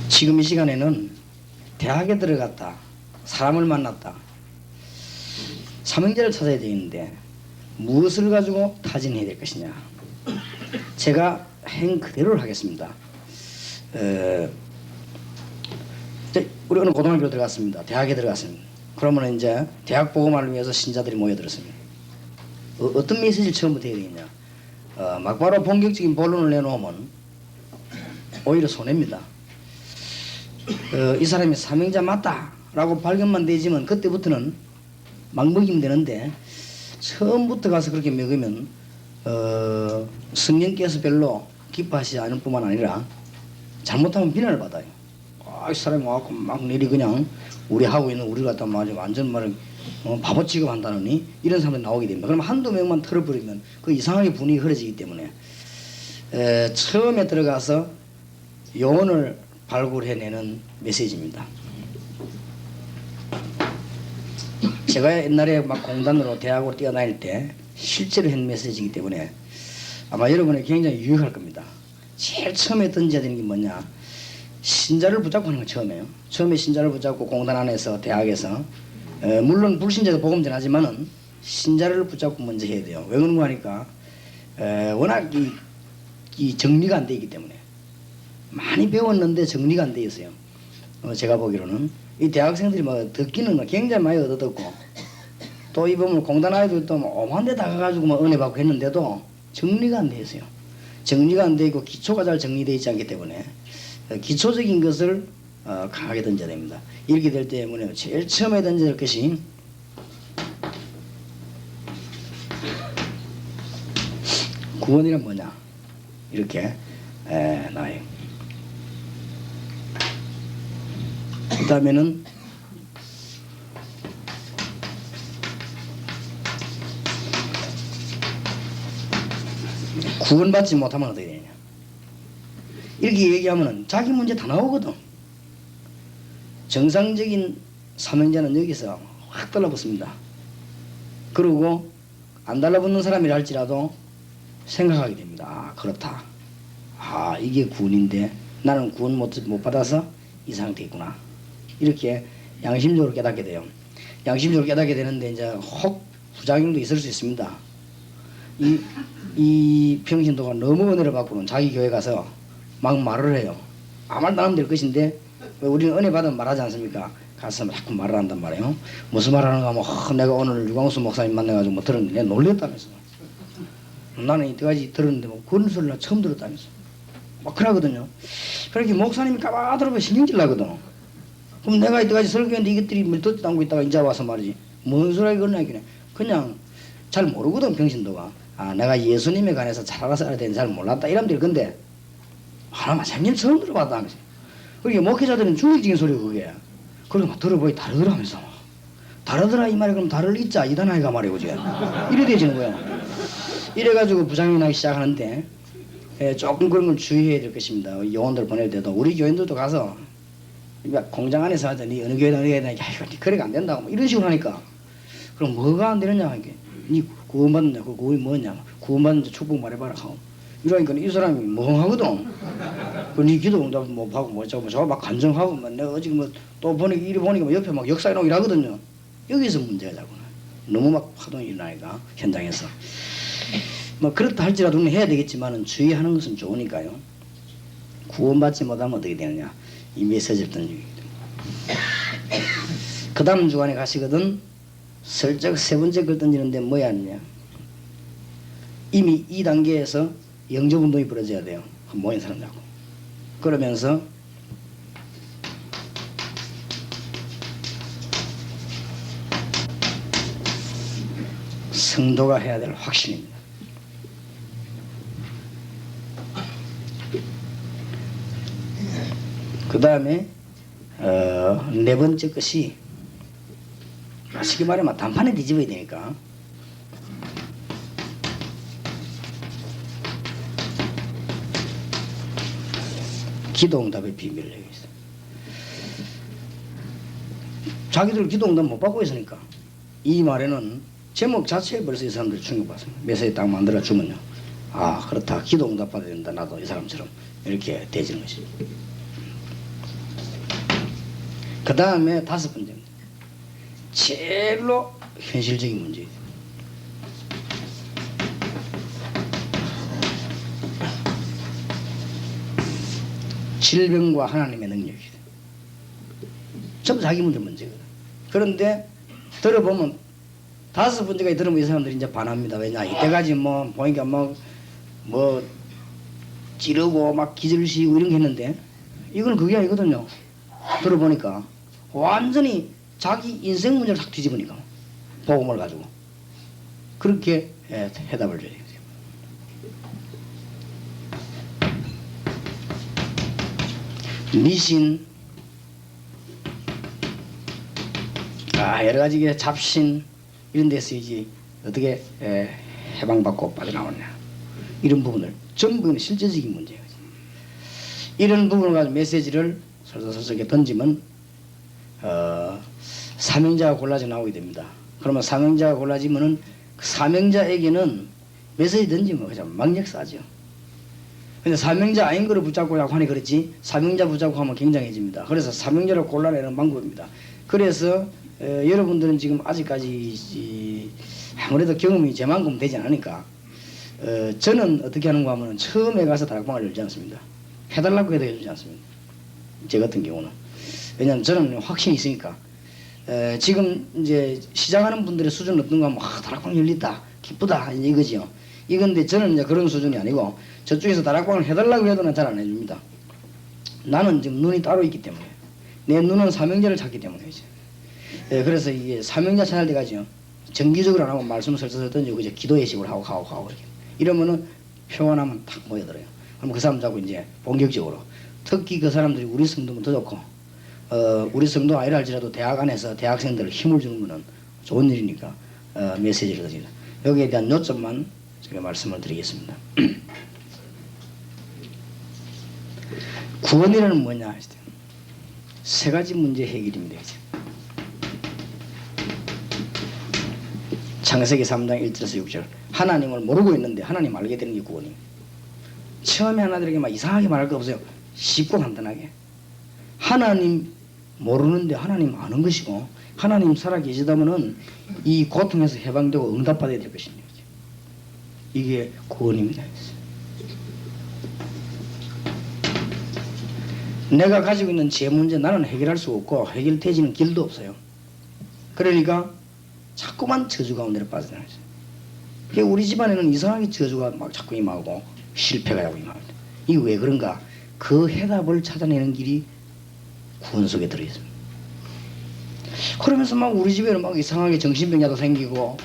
지금 이 시간에는 대학에 들어갔다, 사람을 만났다, 삼형제를 찾아야 되는데 무엇을 가지고 타진해야 될 것이냐. 제가 행 그대로를 하겠습니다. 우리 어느 고등학교 들어갔습니다. 대학에 들어갔습니다. 그러면 이제 대학 보고만을 위해서 신자들이 모여들었습니다. 어떤 메시지를 처음부터 해야 되겠냐. 막바로 본격적인 본론을 내놓으면 오히려 손해입니다. 이 사람이 삼형제 맞다 라고 발견만 되지만 그때부터는 막 먹이면 되는데, 처음부터 가서 그렇게 먹으면 성령께서 별로 기뻐하시지 않을 뿐만 아니라 잘못하면 비난을 받아요. 이 사람이 와갖고 막 내리 그냥 우리 하고 있는 우리 갖다 말이 완전 말을 바보 취급한다느니 이런 사람들이 나오게 됩니다. 그럼 한두 명만 털어버리면 그 이상하게 분위기 흐려지기 때문에 처음에 들어가서 요원을 발굴해내는 메시지입니다. 제가 옛날에 막 공단으로 대학으로 뛰어다닐 때 실제로 한 메시지이기 때문에 아마 여러분에게 굉장히 유익할 겁니다. 제일 처음에 던져야 되는 게 뭐냐, 신자를 붙잡고 하는 건 처음이에요. 처음에 신자를 붙잡고 공단 안에서 대학에서 물론 불신자도 복음 전하지만은 신자를 붙잡고 먼저 해야 돼요. 왜 그런가 하니까 워낙 이 정리가 안 돼 있기 때문에 많이 배웠는데 정리가 안 돼 있어요. 제가 보기로는 이 대학생들이 뭐 듣기는 뭐 굉장히 많이 얻어듣고, 또 이 보면 공단 아이들도 뭐 오만 데 다가가지고 뭐 은혜 받고 했는데도 정리가 안 돼 있어요. 정리가 안 돼 있고 기초가 잘 정리되어 있지 않기 때문에 기초적인 것을 강하게 던져야 됩니다. 이렇게 될 때문에 제일 처음에 던져야 될 것이 구원이란 뭐냐, 이렇게 나와요. 그 다음에는 구원받지 못하면 어떻게 되냐. 이렇게 얘기하면 자기 문제 다 나오거든. 정상적인 사명자는 여기서 확 달라붙습니다. 그리고 안 달라붙는 사람이라 할지라도 생각하게 됩니다. 아, 그렇다. 아, 이게 구원인데 나는 구원 못 받아서 이 상태에 있구나. 이렇게 양심적으로 깨닫게 돼요. 양심적으로 깨닫게 되는데 이제 혹 부작용도 있을 수 있습니다. 이 평신도가 너무 은혜를 받고는 자기 교회 가서 막 말을 해요. 아무 말도 안 하면 될 것인데 우리는 은혜 받으면 말하지 않습니까? 가서 자꾸 말을 한단 말이에요. 무슨 말 하는가 하면 내가 오늘 유광수 목사님 만나가지고 뭐 들었는데 내가 놀랬다면서. 나는 이때까지 들었는데 뭐 그런 소리를 처음 들었다면서. 막 그러거든요. 그렇게 목사님이 까바들어보면 신경질 나거든. 그럼 내가 이때까지 설교했는데 이것들이 뭐 듣지도 않고 있다가 이제 와서 말이지. 뭔 소리야 그러냐 그냥 잘 모르거든 평신도가. 아, 내가 예수님에 관해서 잘 알아서 알아야 되는지 잘 몰랐다 이러면 근데 하나만 생님 처음 들어봤다면서. 그러니까 목회자들은 중립적인 소리가 그게. 그러고 막 들어보니 다르더라면서. 다르더라 이 말이 그럼 다를 있자 이단아이가 말이고 지금 이래 되지는 거야. 이래가지고 부작용이 나기 시작하는데 조금 그런 걸 주의해야 될 것입니다. 요원들 보낼 때도 우리 교인들도 가서 공장 안에서 하더니 어느 교회다 어느 교회다 야 이거 그래가 안 된다고 뭐 이런 식으로 하니까 그럼 뭐가 안 되느냐 이게 니 구원받느냐 그 구원이 뭐냐 구원받는지 축복 말해봐라 하고 이러니까 이 사람이 멍하거든. 니 기도 응답 뭐 하고 뭐 저거 막 간증하고 막 내가 어제 뭐 또 보니까 이리 보니까 뭐 옆에 막 역사 이런 거 일하거든요. 여기서 문제가 자꾸나 너무 막 파동이 일어나니까 현장에서 뭐 그렇다 할지라도 해야 되겠지만은 주의하는 것은 좋으니까요. 구원받지 못하면 어떻게 되느냐 이 메시지를 던지기 때문에. 그 다음 주간에 가시거든 슬쩍 세 번째 걸 던지는데 뭐야 하느냐. 이미 이 단계에서 영접운동이 벌어져야 돼요. 모인 사람 잡고. 그러면서 성도가 해야 될 확신입니다. 그 다음에 네 번째 것이 쉽게 말하면 단판에 뒤집어야 되니까 기도응답의 비밀을 얘기했어요. 자기들 기도응답 못 받고 있으니까 이 말에는 제목 자체에 벌써 이 사람들 충격받습니다. 메시지 딱 만들어 주면요. 아 그렇다 기도응답 받아야 된다 나도 이 사람처럼 이렇게 되지는 것입니다. 그 다음에 다섯 번째입니다. 제일로 현실적인 문제예요. 질병과 하나님의 능력이다. 전부 자기 문제거든. 그런데 들어보면 다섯 번째까지 들으면 이 사람들이 이제 반합니다. 왜냐 이때까지 뭐 보니까 뭐 찌르고 막 기절시키고 이런 게 했는데 이건 그게 아니거든요. 들어보니까 완전히 자기 인생 문제를 싹 뒤집으니까 복음을 가지고 그렇게 해답을 줘야 되겠어요. 미신, 여러 가지 잡신 이런 데서 이제 어떻게 해방받고 빠져나오냐 이런 부분을 전부는 실제적인 문제예요. 이런 부분을 가지고 메시지를 설설설설하게 던지면 사명자가 골라져 나오게 됩니다. 그러면 사명자가 골라지면은 그 사명자에게는 메시지 던지면 그냥 막력사죠. 근데 사명자 아닌 거를 붙잡고 하니 그렇지 사명자 붙잡고 하면 굉장해집니다. 그래서 사명자를 골라내는 방법입니다. 그래서 여러분들은 지금 아직까지 아무래도 경험이 제만큼 되지 않으니까 저는 어떻게 하는가 하면 처음에 가서 다락방을 열지 않습니다. 해달라고 해도 해주지 않습니다. 제 같은 경우는. 왜냐하면 저는 확신이 있으니까. 지금 이제 시작하는 분들의 수준은 어떤가 하면 다락방 열린다 기쁘다 이거지요. 이건데 저는 이제 그런 수준이 아니고 저쪽에서 다락방을 해달라고 해도 잘 안 해줍니다. 나는 지금 눈이 따로 있기 때문에 내 눈은 사명자를 찾기 때문이지. 그래서 이게 사명자 찾을 때까지요. 정기적으로 안 하고 말씀을 설설설 던지고 이제 기도 예식을 하고 이렇게. 이러면은 평안하면 탁 모여들어요. 그럼 그 사람 자꾸 이제 본격적으로 특히 그 사람들이 우리 성도면 더 좋고 우리 성도 아니라 할지라도 대학 안에서 대학생들 힘을 주는 거는 좋은 일이니까 메시지를 드립니다. 여기에 대한 요점만 제가 말씀을 드리겠습니다. 구원이라는 뭐냐 하실 때 세 가지 문제 해결입니다. 창세기 3장 1절에서 6절 하나님을 모르고 있는데 하나님 알게 되는 게 구원입니다. 처음에 하나들에게 막 이상하게 말할 거 없어요. 쉽고 간단하게 하나님 모르는데 하나님 아는 것이고 하나님 살아계시다면은 이 고통에서 해방되고 응답받아야 될 것입니다. 이게 구원입니다. 내가 가지고 있는 제 문제 나는 해결할 수 없고 해결되지는 길도 없어요. 그러니까 자꾸만 저주 가운데로 빠져나가죠. 우리 집안에는 이상하게 저주가 막 자꾸 임하고 실패가 자꾸 임합니다. 이게 왜 그런가? 그 해답을 찾아내는 길이 구원 속에 들어있습니다. 그러면서 막 우리 집에는 막 이상하게 정신병자도 생기고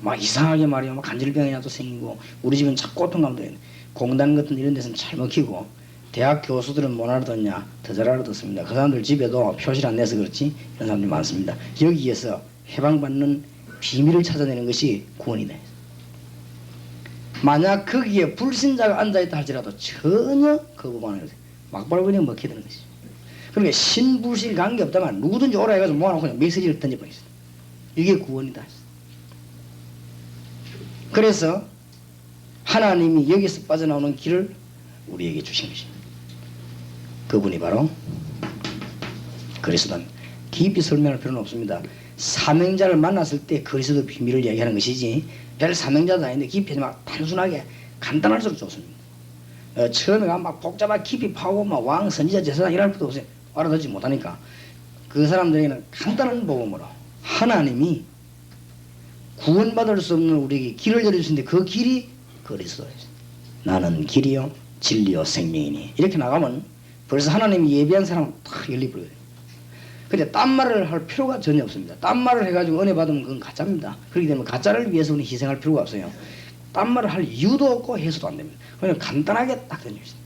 막 이상하게 말이야 막 간질병이라도 생기고 우리 집은 자꾸 고통 가운데 공단 같은 이런 데서는 잘 먹히고 대학 교수들은 못 알아듣냐 더 잘 알아듣습니다. 그 사람들 집에도 표시를 안 내서 그렇지 이런 사람들이 많습니다. 여기에서 해방받는 비밀을 찾아내는 것이 구원이다. 만약 거기에 불신자가 앉아있다 할지라도 전혀 거부만 해도 막바로 그냥 먹히는 것이죠. 그러니까 신불신 관계없다만 누구든지 오라 해가지고 모아놓고 그냥 메시지를 던져버리겠습니다. 이게 구원이다. 그래서 하나님이 여기서 빠져나오는 길을 우리에게 주신 것입니다. 그분이 바로 그리스도입니다. 깊이 설명할 필요는 없습니다. 사명자를 만났을 때 그리스도 비밀을 얘기하는 것이지 별 사명자도 아닌데 깊이 막 단순하게 간단할수록 좋습니다. 처음에 막 복잡하게 깊이 파고 막 왕, 선지자, 제사장 이럴 필요도 없어요. 알아듣지 못하니까 그 사람들에게는 간단한 복음으로 하나님이 구원받을 수 없는 우리에게 길을 열어주시는데 그 길이 그리스도예요. 나는 길이요 진리요 생명이니 이렇게 나가면 벌써 하나님이 예비한 사람은 다 열리버려요. 근데 딴 말을 할 필요가 전혀 없습니다. 딴 말을 해가지고 은혜 받으면 그건 가짜입니다. 그렇기 때문에 가짜를 위해서 우리는 희생할 필요가 없어요. 딴 말을 할 이유도 없고 해서도 안 됩니다. 그냥 간단하게 딱 던집시다.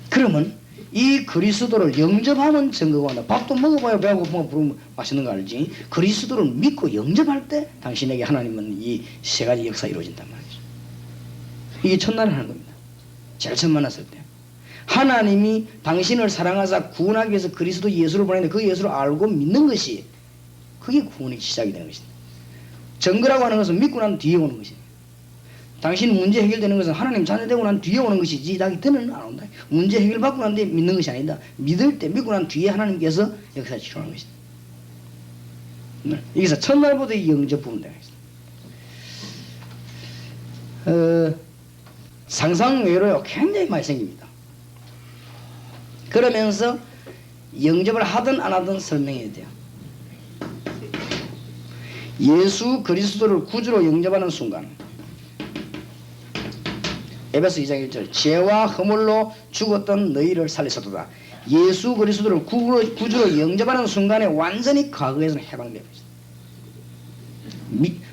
그러면 이 그리스도를 영접하면 증거가 온다. 밥도 먹어봐야 배가 고프면 부르면 맛있는 거 알지. 그리스도를 믿고 영접할 때 당신에게 하나님은 이 세 가지 역사 이루어진단 말이죠. 이게 첫날에 하는 겁니다. 제일 처음 만났을 때 하나님이 당신을 사랑하사 구원하기 위해서 그리스도 예수를 보냈는데 그 예수를 알고 믿는 것이 그게 구원의 시작이 되는 것입니다. 증거라고 하는 것은 믿고 난 뒤에 오는 것입니다. 당신 문제 해결되는 것은 하나님 자녀 되고 난 뒤에 오는 것이지 자기 때는 안 온다. 문제 해결받고 난 뒤에 믿는 것이 아니다. 믿을 때 믿고 난 뒤에 하나님께서 역사 치료하는 것이다. 여기서 첫날부터 영접 부분 되겠습니다. 상상 외로요 굉장히 많이 생깁니다. 그러면서 영접을 하든 안 하든 설명해야 돼요. 예수 그리스도를 구주로 영접하는 순간 에베소 2장 1절 죄와 허물로 죽었던 너희를 살리셨도다. 예수 그리스도를 구주로 영접하는 순간에 완전히 과거에서는 해방되고 있어요.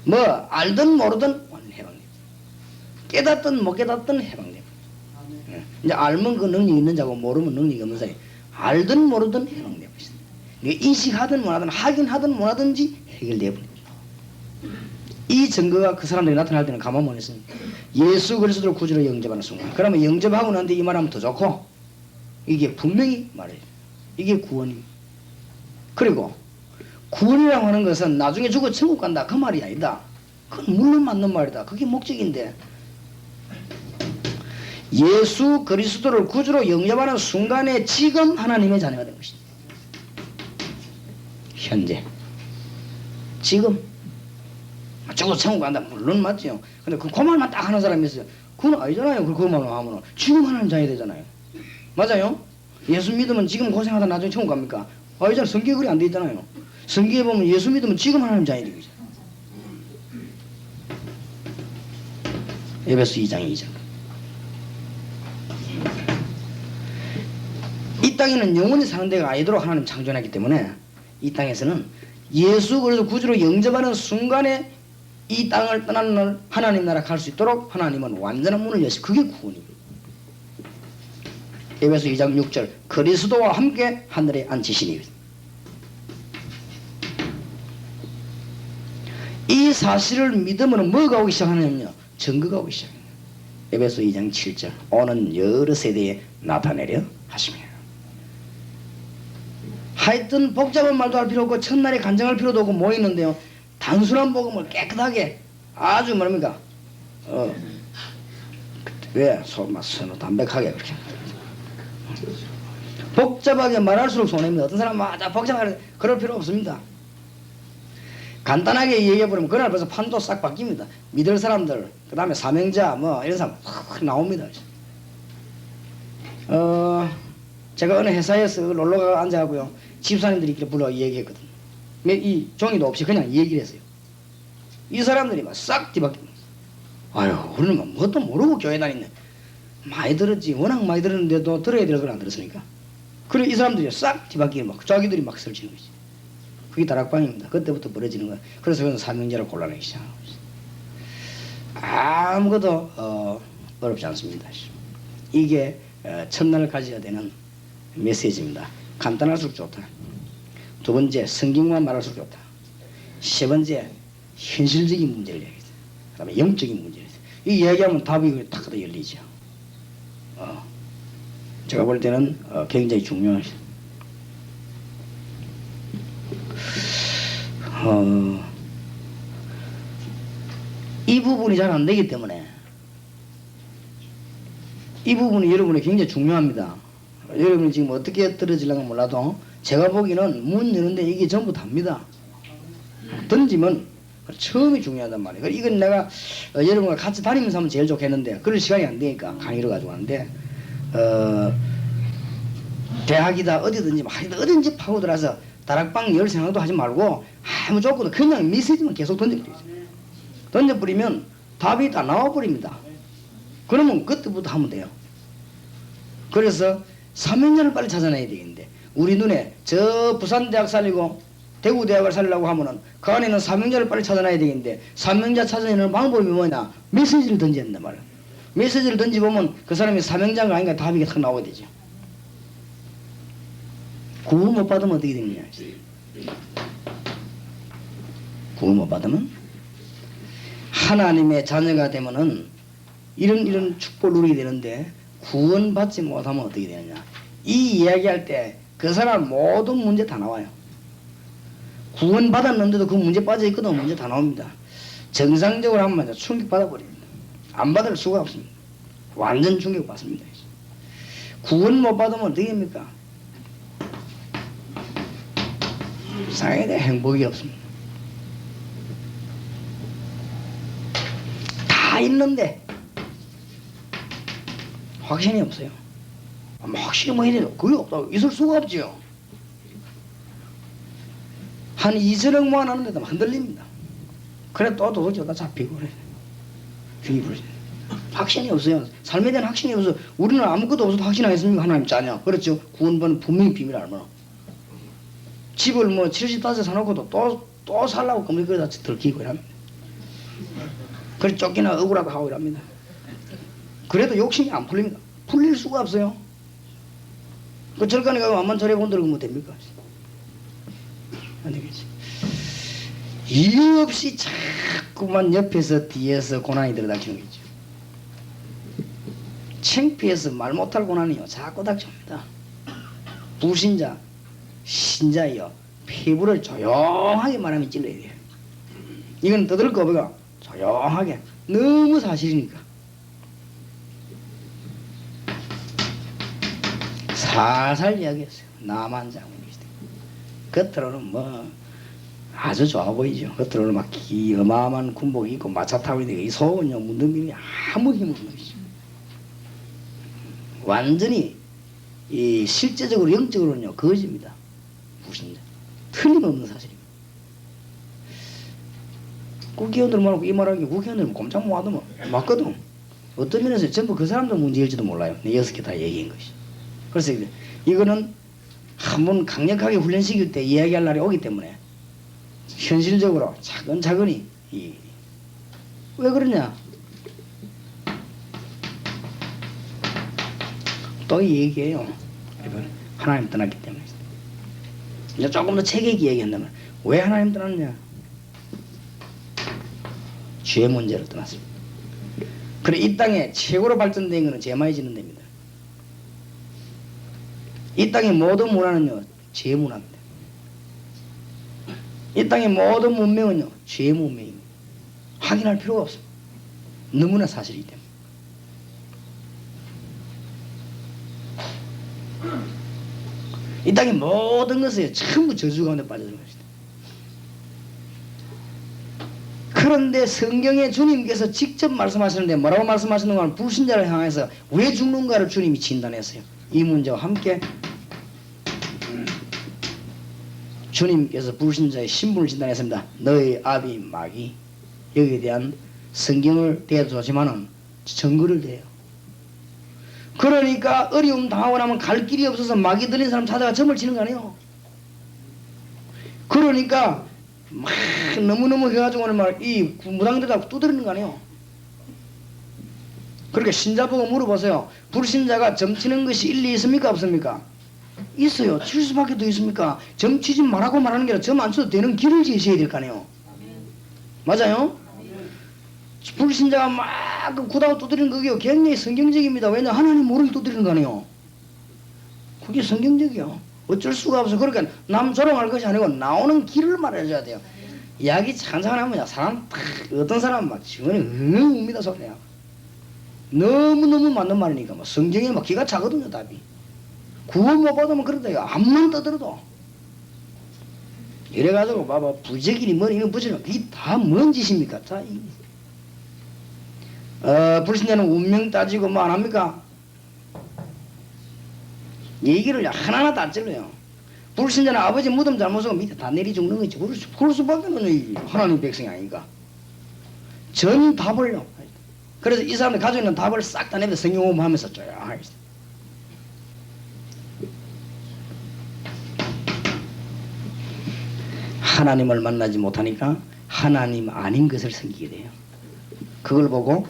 뭐 알든 모르든 완전히 해방되고 있어요. 깨닫든 못 깨닫든 해방되고 있어요. 이제 알면 그 능력이 있는 자고 모르면 능력이 없는 사람이 알든 모르든 해방되고 있어요. 인식하든 못하든 하긴 하든 못하든지 해결되어 버립니다. 이 증거가 그 사람들이 나타날 때는 가만 못 있습니다. 예수 그리스도를 구주로 영접하는 순간. 그러면 영접하고 난 뒤에 이 말하면 더 좋고 이게 분명히 말해요. 이게 구원입니다. 그리고 구원이라고 하는 것은 나중에 죽어 천국 간다 그 말이 아니다. 그건 물론 맞는 말이다. 그게 목적인데 예수 그리스도를 구주로 영접하는 순간에 지금 하나님의 자녀가 된 것입니다. 현재 지금 죽어 천국 간다 물론 맞죠. 근데 그 말만 딱 하는 사람이 있어요. 그건 아니잖아요. 그 말만 하면 지금 하나님 자녀 되잖아요. 맞아요? 예수 믿으면 지금 고생하다 나중에 천국 갑니까? 아니잖아요. 성경에 그리 안 돼 있잖아요. 성경에 보면 예수 믿으면 지금 하나님 자녀 되죠. 에베소 2장 2절. 이 땅에는 영원히 사는 데가 아니도록 하나님 창조했기 때문에 이 땅에서는 예수 그리스도 구주로 영접하는 순간에 이 땅을 떠나는 하나님 나라 갈 수 있도록 하나님은 완전한 문을 여시. 그게 구원입니다. 에베소 2장 6절 그리스도와 함께 하늘에 앉히시니. 이 사실을 믿으면 뭐가 오기 시작하냐면요 증거가 오기 시작합니다. 에베소 2장 7절 오는 여러 세대에 나타내려 하시며. 하여튼 복잡한 말도 할 필요 없고 첫날에 간증할 필요도 없고 뭐 있는데요 단순한 복음을 깨끗하게 아주 뭡니까 왜 선호 담백하게 그렇게 복잡하게 말할수록 손해입니다. 어떤 사람은 복잡하게 그럴 필요 없습니다. 간단하게 얘기해버리면 그날 벌써 판도 싹 바뀝니다. 믿을 사람들 그 다음에 사명자 뭐 이런 사람 확 나옵니다. 제가 어느 회사에서 놀러가 앉아가고요 집사님들이 이렇게 불러 얘기했거든. 이 종이도 없이 그냥 얘기를 했어요. 이 사람들이 막 싹 뒤바뀝니다. 아유 우리는 뭐 뭣도 모르고 교회 다니네. 많이 들었지. 워낙 많이 들었는데도 들어야 될 걸 안 들었으니까. 그래 이 사람들이 싹 뒤바뀌고 막 자기들이 막 설치는 거지. 그게 다락방입니다. 그때부터 벌어지는 거야. 그래서 그건 사명자를 곤란하기 시작하는 거지. 아무것도 어렵지 않습니다. 이게 첫날 가져야 되는 메시지입니다. 간단할수록 좋다. 두 번째 성경만 말할수록 좋다. 세 번째 현실적인 문제를 얘기하다. 그 다음에 영적인 문제를 이 이야기하면 답이 탁 열리죠. 제가 볼 때는 굉장히 중요한 이 부분이 잘 안 되기 때문에 이 부분이 여러분이 굉장히 중요합니다. 여러분이 지금 어떻게 떨어지려면 몰라도 제가 보기에는 문 여는데 이게 전부 답니다. 던지면 처음이 중요하단 말이에요. 이건 내가 여러분과 같이 다니면서 하면 제일 좋겠는데 그럴 시간이 안 되니까 강의를 가지고 하는데 대학이다 어디든지 어딘지 파고들어서 다락방 열 생각도 하지 말고 아무 조건도 그냥 메시지만 계속 던져버리죠. 던져버리면 답이 다 나와버립니다. 그러면 그때부터 하면 돼요. 그래서 사명자를 빨리 찾아내야 되겠는데 우리 눈에 저 부산대학 살리고 대구대학을 살리려고 하면은 그 안에는 사명자를 빨리 찾아내야 되겠는데 사명자 찾아내는 방법이 뭐냐 메시지를 던져야 된단 말이야. 메시지를 던지보면 그 사람이 사명자가 아닌가 답이 탁 나오게 되죠. 구원 못 받으면 어떻게 되느냐. 구원 못 받으면 하나님의 자녀가 되면은 이런 축복을 누리게 되는데 구원 받지 못하면 어떻게 되느냐. 이 이야기할 때 그 사람 모든 문제 다 나와요. 구원 받았는데도 그 문제 빠져 있거든 문제 다 나옵니다. 정상적으로 하면 충격 받아버립니다. 안 받을 수가 없습니다. 완전 충격받습니다. 구원 못 받으면 어떻게 합니까? 세상에 대해 행복이 없습니다. 다 있는데 확신이 없어요. 확신이 뭐 이래도 그게 없다고 있을 수가 없지요. 한 2천억 모아놨는데도 흔들립니다. 그래 또 도둑질다 잡히고 그래. 확신이 없어요. 삶에 대한 확신이 없어. 우리는 아무것도 없어도 확신하겠습니까? 하나님 짜냐. 그렇죠. 구원받는 분명히 비밀 알면 집을 뭐 70다세 사놓고도 또 살라고 금리거리다 들키고 이랍니다. 그래 쫓기나 억울하고 하고 이랍니다. 그래도 욕심이 안 풀립니다. 풀릴 수가 없어요. 그 절간에 가고 만만차례 본다고 뭐 됩니까? 안 되겠지. 이유 없이 자꾸만 옆에서 뒤에서 고난이 들어닥치는 거죠. 창피해서 말 못할 고난이요 자꾸 닥쳐옵니다. 불신자, 신자여 피부를 조용하게 말하면 찔러야 돼요. 이건 떠들 거 없어가 조용하게 너무 사실이니까 살살 이야기했어요. 나만 장군이시대. 겉으로는 뭐 아주 좋아 보이죠. 겉으로는 막 어마어마한 군복이 있고 마차 타고 있는데 이 속은요 문둥병이 아무 힘 없는 것이죠. 완전히 이 실제적으로 영적으로는요 거짓입니다. 불신자. 틀림없는 사실입니다. 국회의원들 말하고 이 말하기 국회의원들은 꼼짝 못 하더만 맞거든. 어떤 면에서 전부 그 사람들 문제일지도 몰라요. 6개 다 얘기한 것이. 그래서 이거는 한번 강력하게 훈련시킬 때 이야기할 날이 오기 때문에 현실적으로 차근차근히 왜 그러냐 또 얘기해요. 하나님 떠났기 때문에. 이제 조금 더 체계있게 얘기한다면 왜 하나님 떠났냐? 죄 문제로 떠났습니다. 그래 이 땅에 최고로 발전된 것은 제만이 지는 데입니다. 이 땅의 모든 문화는요 죄 문화입니다. 이 땅의 모든 문명은요 죄 문명입니다. 확인할 필요가 없습니다. 너무나 사실이기 때문에. 이 땅의 모든 것에 전부 저주 가운데 빠져든 것이다. 그런데 성경에 주님께서 직접 말씀하시는데 뭐라고 말씀하시는가 하면 불신자를 향해서 왜 죽는가를 주님이 진단했어요. 이 문제와 함께 주님께서 불신자의 신분을 진단했습니다. 너의 아비 마귀. 여기에 대한 성경을 대해도 좋지만은 증거를 대요. 그러니까 어려움 당하고 나면 갈 길이 없어서 마귀 들린 사람 찾아가 점을 치는 거 아니에요. 그러니까 막 너무너무 해가지고는 막 이 무당들하고 두드리는 거 아니에요. 그러니까 신자 보고 물어보세요. 불신자가 점치는 것이 일리 있습니까 없습니까? 있어요. 칠 수밖에 더 있습니까? 점치지 말라고 말하는 게 아니라 점 안 쳐도 되는 길을 제시해야 될 거 아니에요. 맞아요? 불신자가 막 구다고 두드리는 그게 굉장히 성경적입니다. 왜냐 하나님 모르게 두드리는 거 아니에요. 그게 성경적이요. 어쩔 수가 없어. 그러니까 남 조롱할 것이 아니고 나오는 길을 말해줘야 돼요. 이야기 찬찬하면 사람 어떤 사람은 막 지원이 읍니다 소리야. 너무너무 맞는 말이니까 뭐 성경에 막 기가 차거든요 답이. 구원 못 받으면 그런다요. 암만 떠들어도. 이래가지고 봐봐 부적이니 뭐니 이런 부적은 그게 다 뭔 짓입니까? 자, 불신자는 운명 따지고 뭐 안 합니까? 얘기를 하나하나 다 찔러요. 불신자는 아버지 무덤 잘못하고 밑에 다 내리 죽는 거지. 그럴 수밖에 없는 하나님 백성이 아닌가. 전 답을요. 그래서 이 사람들 가지고 있는 답을 싹 다 내면서 성경 하면서 쪼야. 하나님을 만나지 못하니까 하나님 아닌 것을 섬기게 돼요. 그걸 보고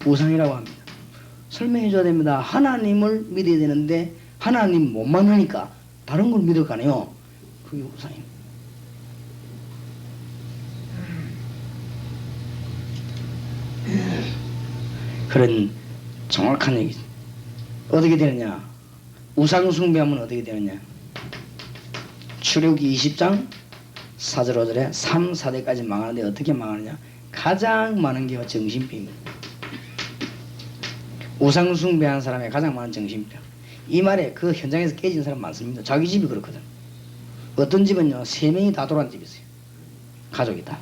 우상이라고 합니다. 설명해 줘야 됩니다. 하나님을 믿어야 되는데 하나님 못 만나니까 다른 걸 믿을 거 아니에요. 그게 우상입니다. 그런 정확한 얘기죠. 어떻게 되느냐? 우상 숭배하면 어떻게 되느냐? 출애굽기 20장 4절 5절에 3, 4대까지 망하는데 어떻게 망하느냐? 가장 많은 게 정신병입니다. 우상 숭배한 사람의 가장 많은 정신병. 이 말에 그 현장에서 깨진 사람 많습니다. 자기 집이 그렇거든. 어떤 집은요 3명이 다 돌아간 집이 있어요. 가족이 다.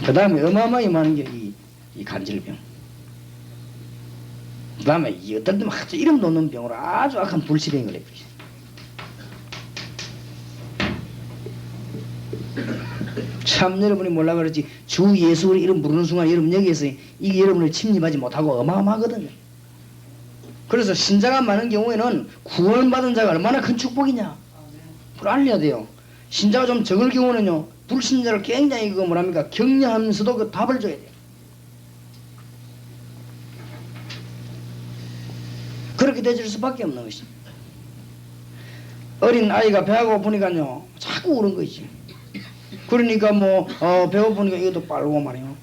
그 다음에 어마어마하게 많은 게 이 간질병. 그 다음에 어떤 때는 아주 이름도 없는 병으로 아주 악한 불치병이 걸려버리죠. 참 여러분이 몰라 그러지 주 예수의 이름 부르는 순간 여러분 여기에서 이게 여러분을 침입하지 못하고 어마어마하거든요. 그래서 신자가 많은 경우에는 구원받은 자가 얼마나 큰 축복이냐 그걸 알려야 돼요. 신자가 좀 적을 경우는요 불신자를 굉장히 그 뭐랍니까 격려하면서도 그 답을 줘야 돼요. 그렇게 되질 수밖에 없는 것입니다. 어린 아이가 배가 고프니까요 자꾸 우는 거지. 그러니까 뭐 배고프니까 이것도 빨고 말이요.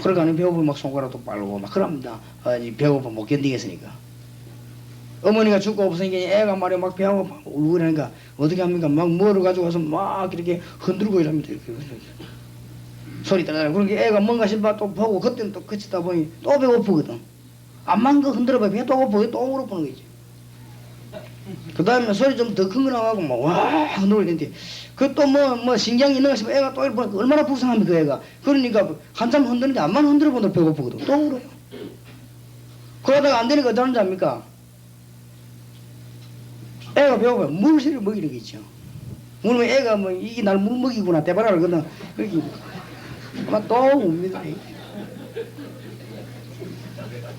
그러니까 배고프면 막 손가락도 빨고 막 그럽니다. 배고파 못 견디겠으니까. 어머니가 죽고 없으니까 애가 말이야 막 배가 고파 울고 그러니까 어떻게 합니까? 막 뭐를 가지고 와서 막 이렇게 흔들고 이럽니다. 이렇게. 소리 따라 그러니까 애가 뭔가 싶어 또 보고 그때는 또 그치다 보니 또 배고프거든. 암만 그 흔들어봐 배가 또 고프고 또 울어보는 거지. 그 다음에 소리 좀 더 큰 거 나가고 막 와 흔들고 있는데 그 또 뭐 신경이 있는 거 싶으면 애가 또 이렇게 보니까 얼마나 불쌍합니까 그 애가. 그러니까 한참 흔드는데 암만 흔들어보면 배고프거든. 또 울어요. 그러다가 안 되니까 어떻게 하는지 압니까? 애가 배고프면 물실을 먹이는 게 있죠. 그러면 애가 뭐 이게 날 물 먹이구나 대바라를 그러다 그렇게 아마 또 웁니다.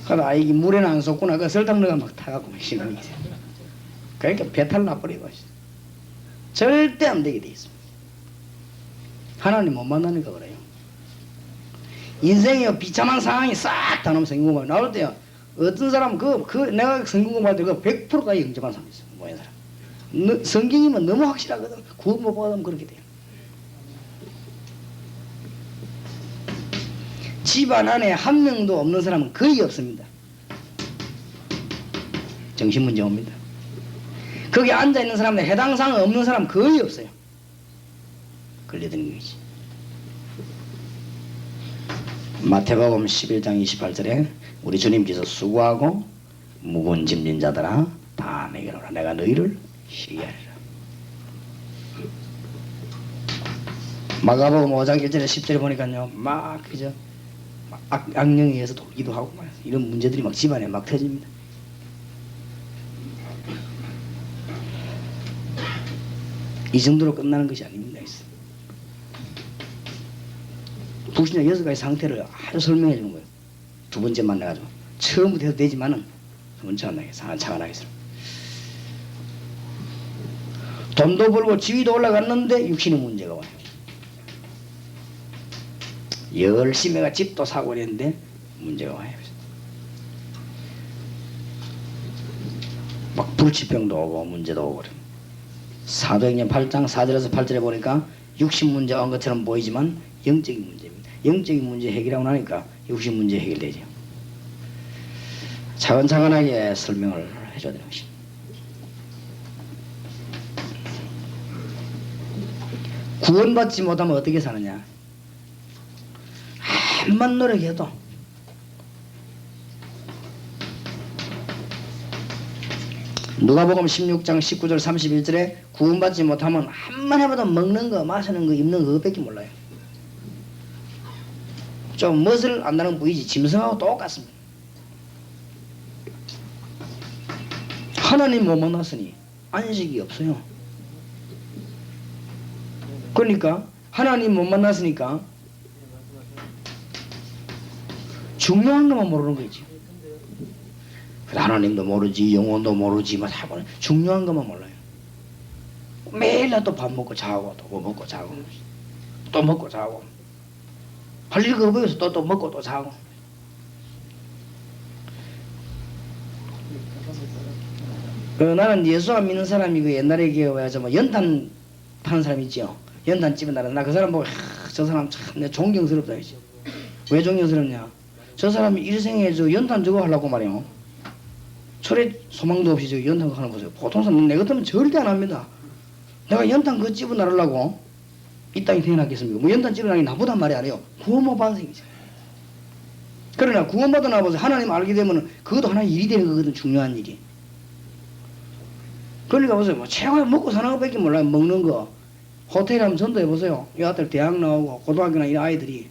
그러다 이게 물에는 안 쏟구나 그 설탕 넣어가 막 타갖고 막 시간이 있어요. 그러니까 배탈 나버리고 절대 안 되게 돼 있습니다. 하나님 못 만나니까 그래요. 인생의 비참한 상황이 싹 다 나오면 성경공부 나올 때요. 어떤 사람 내가 성경공부할 때 그 100%까지 영접한 사람이 있어요. 모인 사람. 성경이면 너무 확실하거든. 구원 못 받으면 그렇게 돼요. 집안 안에 한 명도 없는 사람은 거의 없습니다. 정신문제 옵니다. 거기 앉아있는 사람들 해당사항 없는 사람 거의 없어요. 걸려드는 거지. 마태복음 11장 28절에 우리 주님께서 수고하고 무거운 짐진 자들아 다 내게로 오라 내가 너희를 쉬게 하리라. 마가복음 5장 1절에 10절에 보니까요 막 그저 악령에 의해서 돌기도 하고 이런 문제들이 막 집안에 막 터집니다. 이 정도로 끝나는 것이 아닙니다. 불신자 6가지 상태를 아주 설명해 주는 거예요. 두 번째 만나가지고 처음부터 해도 되지만은 두 번째 만나게 차가 나겠어요. 돈도 벌고 지위도 올라갔는데 육신의 문제가 와요. 열심히 해가 집도 사고 그랬는데 문제가 와요. 막 불치병도 오고 문제도 오고 그래요. 사도행전 8장 4절에서 8절에 보니까 육신 문제가 온 것처럼 보이지만 영적인 문제입니다. 영적인 문제 해결하고 나니까 육신 문제 해결되죠. 차근차근하게 설명을 해줘야 되는 것입니다. 구원받지 못하면 어떻게 사느냐? 암만 노력해도 누가복음 16장 19절 31절에 구원받지 못하면 암만 해봐도 먹는 거 마시는 거 입는 거 그것밖에 몰라요. 좀 멋을 안다는 부위지 짐승하고 똑같습니다. 하나님 못 만났으니 안식이 없어요. 그러니까 하나님 못 만났으니까 중요한 것만 모르는 거지. 하나님도 모르지 영혼도 모르지 뭐 다 모르. 중요한 것만 몰라요. 매일 또 밥 먹고 자고 또 뭐 먹고 자고 또 먹고 자고 할 일이 없어서 또 먹고 또 자고. 나는 예수 안 믿는 사람이 그 옛날에 그 뭐 연탄 파는 사람 있죠. 연탄집에 나가 나 그 사람 보고 저 사람 참 내 존경스럽다 했지. 왜 존경스럽냐? 저 사람이 일생에 저 연탄 저거 하려고 말이요. 철에 소망도 없이 저 연탄 하는 거죠. 보통 사람 내 같으면 절대 안 합니다. 내가 연탄 그 집어 나르려고 이 땅에 태어났겠습니까? 뭐 연탄 집어 나르기 나보단 말이 아니에요. 구원 못 받은 생이죠. 그러나 구원받아 나와서 하나님 알게 되면 그것도 하나의 일이 되는 거거든. 중요한 일이. 그러니까 보세요. 뭐 최고에 먹고 사는 것밖에 몰라요. 먹는 거. 호텔에 한번 전도해 보세요. 이 아들 대학 나오고 고등학교나 이 아이들이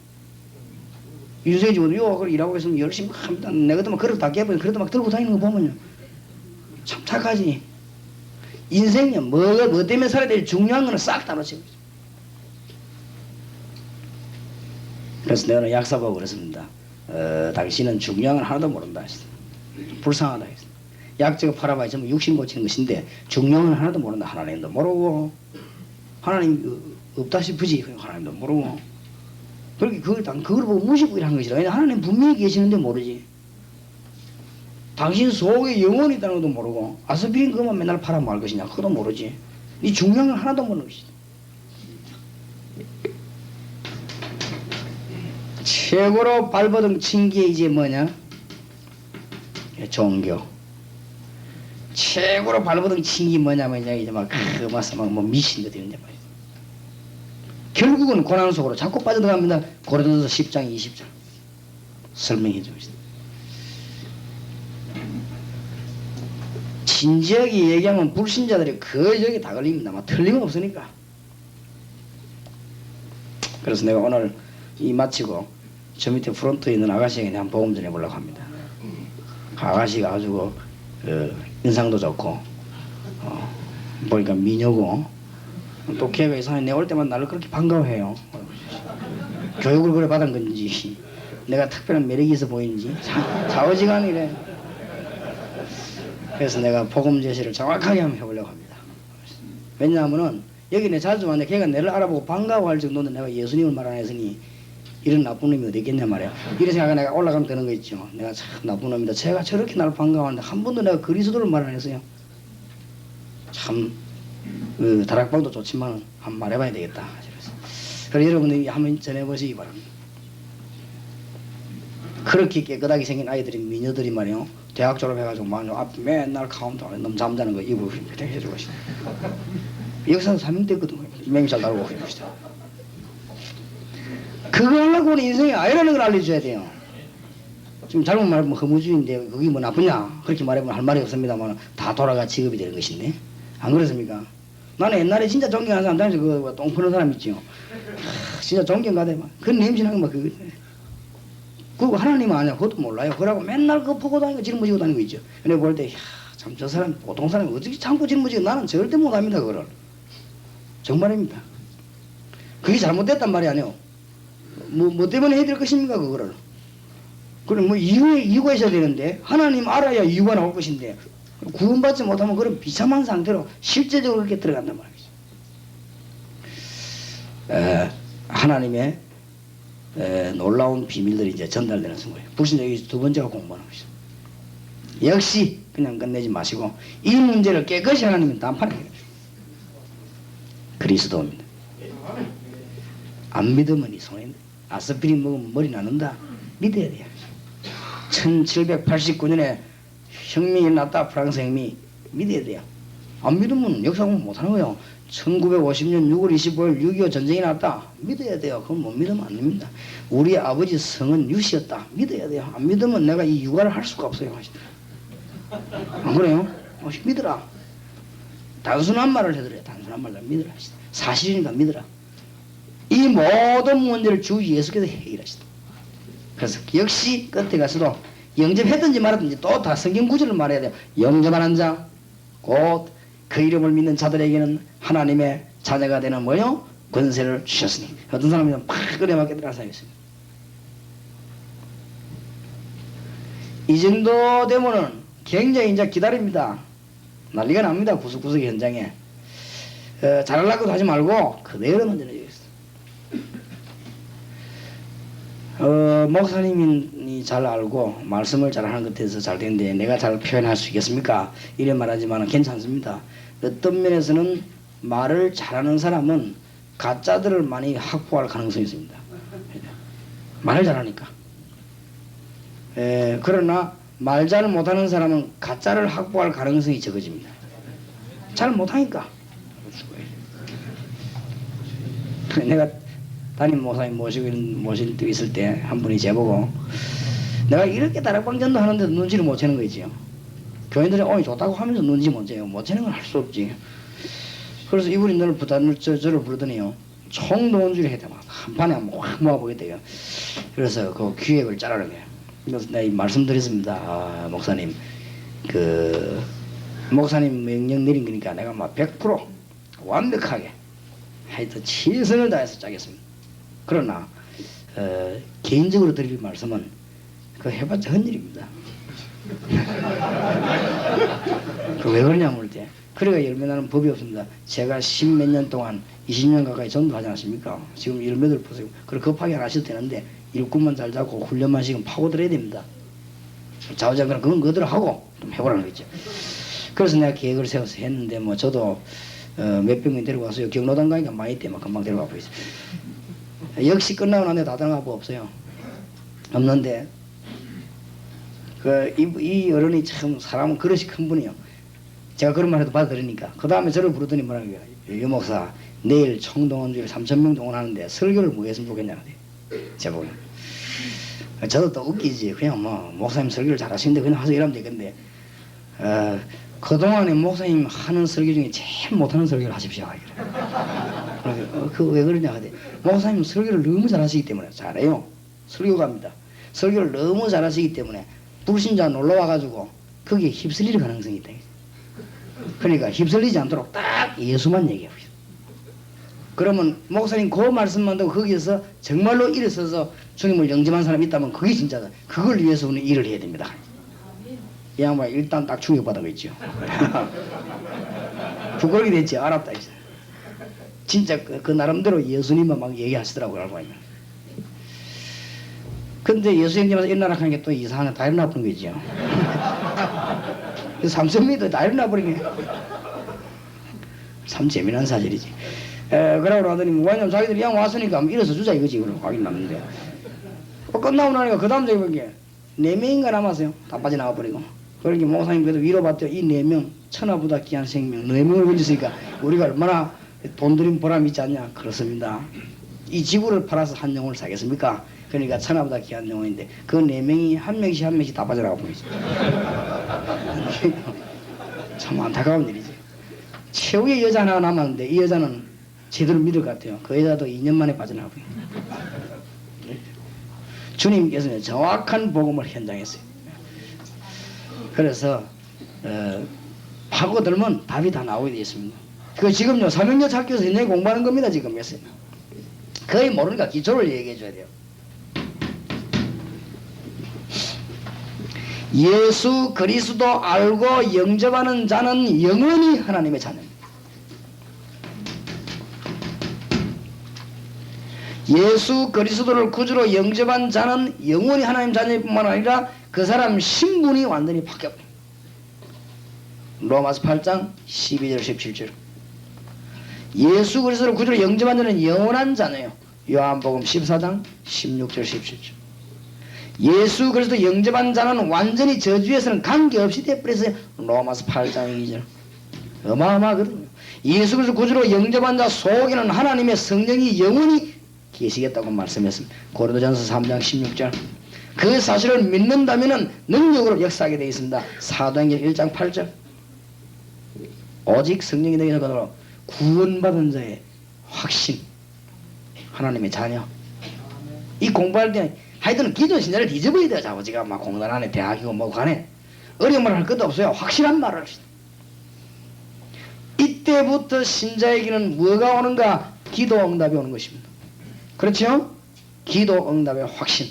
윤석열 집어도 요 일하고 있으면 열심히 합니다. 내가 막 그릇 다 깨버리면 그래도 막 들고 다니는 거 보면요. 참 착하지. 인생이요. 뭐 때문에 살아야 될지 중요한 거는 싹 다 놓치고 있어요. 그래서 내가 약사보고 그랬습니다. 당신은 중요한 건 하나도 모른다 했습니다. 불쌍하다 했습니다. 약제가 팔아봐야 전부 육신 고치는 것인데 중요한 건 하나도 모른다. 하나님도 모르고 하나님 없다 싶으지. 하나님도 모르고 그렇게 그걸 보고 무시고 일한 것이라. 왜냐하면 하나님 분명히 계시는데 모르지. 당신 속에 영혼이 있다는 것도 모르고 아스피린 그것만 맨날 팔아 말 것이냐 그것도 모르지. 이 중요한 건 하나도 모르는 것이다. 최고로 발버둥 친 게 이제 뭐냐? 종교. 최고로 발버둥 친 게 뭐냐면 이제 막 뭐 미신도 되는데 말이야. 결국은 고난 속으로 자꾸 빠져들어갑니다. 고린도서 10장 20장 설명해 줍시다. 진지하게 얘기하면 불신자들이 거저기 다 걸립니다. 막 틀림없으니까. 그래서 내가 오늘 이 마치고 저 밑에 프론트에 있는 아가씨에게 한번 보험 좀 해보려고 합니다. 아가씨가 아주 인상도 좋고 보니까 미녀고 또 걔가 이상하게 내 올 때만 나를 그렇게 반가워해요. 교육을 그래 받은 건지 내가 특별한 매력이 있어 보이는지 좌우지간이래. 그래서 내가 복음 제시를 정확하게 한번 해보려고 합니다. 왜냐하면은 여기 내 자주 왔는데 걔가 내를 알아보고 반가워할 정도는 내가 예수님을 말 안 했으니 이런 나쁜 놈이 어디 있겠냐 말이야. 이런 생각에 내가 올라가면 되는 거 있죠. 내가 참 나쁜 놈이다. 제가 저렇게 나를 반가워하는데 한 번도 내가 그리스도를 말 안 했어요. 참 다락방도 좋지만 한번 말해봐야 되겠다. 그래서 여러분들이 한번 전해보시기 바랍니다. 그렇게 깨끗하게 생긴 아이들이 미녀들이 말이요. 대학 졸업해가지고 앞에 맨날 카운터에 너무 잠자는 거 입으로 되게 해주고 있어요. 역사는 3명 됐거든요. 맹잘 달고 해봅시다. 그거 하려고는 인생이 아니라는 걸 알려줘야 돼요. 지금 잘못 말하면 허무주의인데 그게 뭐 나쁘냐 그렇게 말해보면 할 말이 없습니다만 다 돌아가 직업이 되는 것인데 안 그렇습니까? 나는 옛날에 진짜 존경하는 사람 당시 똥 푸는 사람 있지요. 진짜 존경가대 막 그 냄새나는 막 그거 하나님은 아니야. 그것도 몰라요. 그러고 맨날 그거 보고 다니고 짊어지고 다니고 있죠. 근데 볼 때 참 저 사람 보통 사람이 어떻게 참고 짊어지고 나는 절대 못합니다. 그거를 정말입니다. 그게 잘못됐단 말이 아니에요. 뭐 때문에 해야 될 것입니까 그거를. 그럼 뭐 이유가 있어야 되는데 하나님 알아야 이유가 나올 것인데 구원받지 못하면 그런 비참한 상태로 실제적으로 그렇게 들어간단 말이죠. 하나님의 놀라운 비밀들이 이제 전달되는 순간이에요. 불신자에게 두 번째가 공부하는 것이죠. 역시 그냥 끝내지 마시고 이 문제를 깨끗이 하나님은 단판에 해요. 그리스도입니다. 안 믿으면 이 손에 아스피린 먹으면 머리 나는다. 믿어야 돼요. 1789년에 혁명이 났다. 프랑스 혁명이 믿어야 돼요. 안 믿으면 역사 공부 못하는 거예요. 1950년 6월 25일 6.25 전쟁이 났다. 믿어야 돼요. 그건 못 믿으면 안 됩니다. 우리 아버지 성은 유씨였다. 믿어야 돼요. 안 믿으면 내가 이 육아를 할 수가 없어요. 안 그래요? 믿으라. 단순한 말을 해드려요. 단순한 말을 믿으라. 사실이니까 믿으라. 이 모든 문제를 주 예수께서 해결하시다. 그래서 역시 끝에 가서도 영접했든지 말았든지 또 다 성경 구절을 말해야 돼요. 영접하는 자, 곧 그 이름을 믿는 자들에게는 하나님의 자녀가 되는 뭐요? 권세를 주셨으니. 어떤 사람은 팍 끓여 맞게 들어간 사람이 있습니다. 이 정도 되면은 굉장히 이제 기다립니다. 난리가 납니다. 구석구석 현장에. 잘하려고도 하지 말고 그대로 만들어야겠어요. 목사님이 잘 알고 말씀을 잘 하는 것에 대해서 잘 되는데 내가 잘 표현할 수 있겠습니까? 이래 말하지만 괜찮습니다. 어떤 면에서는 말을 잘하는 사람은 가짜들을 많이 확보할 가능성이 있습니다. 말을 잘하니까. 그러나 말 잘 못하는 사람은 가짜를 확보할 가능성이 적어집니다. 잘 못하니까. 내가 담임 목사님 모실 때 있을 때 한 분이 제보고 내가 이렇게 다락방 전도 하는데도 눈치를 못 채는 거지요. 교인들이 좋다고 하면서 눈치 못 채요. 못 채는 건 할 수 없지. 그래서 이분이 너를 저를 부르더니요. 총동원주의를 해야 돼. 한 판에 한번 확 모아보겠대요. 그래서 그 기획을 짜라는 거예요. 그래서 내가 말씀드렸습니다. 목사님. 목사님 명령 내린 거니까 내가 막 100% 완벽하게 하여튼 최선을 다해서 짜겠습니다. 그러나 개인적으로 드릴 말씀은 그거 해봤자 헛일입니다. 왜 그러냐 물 때 그래가 열매나는 법이 없습니다. 제가 10몇 년 동안 20년 가까이 전도하지 않습니까? 지금 열매들 보세요. 그래 급하게 안 하셔도 되는데 일꾼만 잘 잡고 훈련만 지금 파고들어야 됩니다. 좌우장관은 그건 그대로 하고 좀 해보라는 거죠. 그래서 내가 계획을 세워서 했는데 뭐 저도 몇백 명 데려가서 경로당 가니까 많이 때문에 금방 데려가 보이죠. 역시 끝나고 나는데 다 들어가 보 없어요. 없는데 이 어른이 참 사람은 그릇이 큰 분이요. 제가 그런 말 해도 받아들으니까 그 다음에 저를 부르더니 뭐라는 거야. 유 목사 내일 총동원주일 3,000명 동원하는데 설교를 뭐 했으면 좋겠냐 제보는. 저도 또 웃기지. 그냥 뭐 목사님 설교를 잘하시는데 그냥 와서 일하면 되겠는데 그동안에 목사님 하는 설교 중에 제일 못하는 설교를 하십시오. 왜 그러냐 하대. 목사님 설교를 너무 잘하시기 때문에. 잘해요. 설교가입니다. 설교를 너무 잘하시기 때문에 불신자 놀러와가지고 거기에 휩쓸릴 가능성이 있다. 그러니까 휩쓸리지 않도록 딱 예수만 얘기해보세요. 그러면 목사님 그 말씀만 듣고 거기에서 정말로 일어서서 주님을 영접한 사람이 있다면 그게 진짜다. 그걸 위해서 우리는 일을 해야 됩니다. 이 양반 일단 딱 충격받은 거 있죠. 부끄럽게 됐지. 알았다 이제. 진짜 그 나름대로 예수님만 막 얘기하시더라고요. 알고 보면. 근데 예수 형님한테 일어나라 하는 게 또 이상하게 다 일어나 버린 거죠. 삼천미도 다 일어나 버린 게 참 재미난 사실이지. 그러고 하더니 왜냐면 자기들이 양 왔으니까 일어서 주자 이거지. 그러고 가긴 났는데 끝나고 나니까 그 다음 저기 4명인가 남았어요. 다 빠져나가 버리고. 그러니까 목사님 그래도 위로받대요. 이 4명 천하보다 귀한 생명 4명을 건졌으니까 우리가 얼마나 돈 들인 보람이 있지 않냐. 그렇습니다. 이 지구를 팔아서 한 영혼을 사겠습니까? 그러니까 천하보다 귀한 영혼인데 그 4명이 한 명씩 다 빠져나가 버리죠. 참 안타까운 일이지. 최후의 여자 하나 남았는데 이 여자는 제대로 믿을 것 같아요. 그 여자도 2년 만에 빠져나가 버려요. 주님께서는 정확한 복음을 현장했어요. 그래서 파고들면 답이 다 나오게 되어 있습니다. 그 지금요 삼형제 학교에서 현장에 공부하는 겁니다. 지금 거의 모르니까 기초를 얘기해 줘야 돼요. 예수 그리스도 알고 영접하는 자는 영원히 하나님의 자녀입니다. 예수 그리스도를 구주로 영접한 자는 영원히 하나님 자녀뿐만 아니라 그 사람 신분이 완전히 바뀌어버립니다. 로마서 8장 12절 17절. 예수 그리스도를 구주로 영접한 자는 영원한 자녀예요. 요한복음 14장 16절 17절. 예수 그리스도 영접한 자는 완전히 저주에서는 관계없이 되어버렸어요. 로마서 8장 2절. 어마어마하거든요. 예수 그리스도 구주로 영접한 자 속에는 하나님의 성령이 영원히 계시겠다고 말씀했습니다. 고린도전서 3장 16절. 그 사실을 믿는다면 능력으로 역사하게 되어 있습니다. 사도행전 1장 8절. 오직 성령이 너희에게 거두어 구원받은 자의 확신, 하나님의 자녀. 이 공부할 때 하여튼 기존 신자를 뒤집어야 돼요. 아버지가 막 공단 안에 대학이고 뭐고 간에 어려운 말 할 것도 없어요. 확실한 말을 합시다. 이때부터 신자에게는 뭐가 오는가? 기도 응답이 오는 것입니다. 그렇죠? 기도 응답의 확신.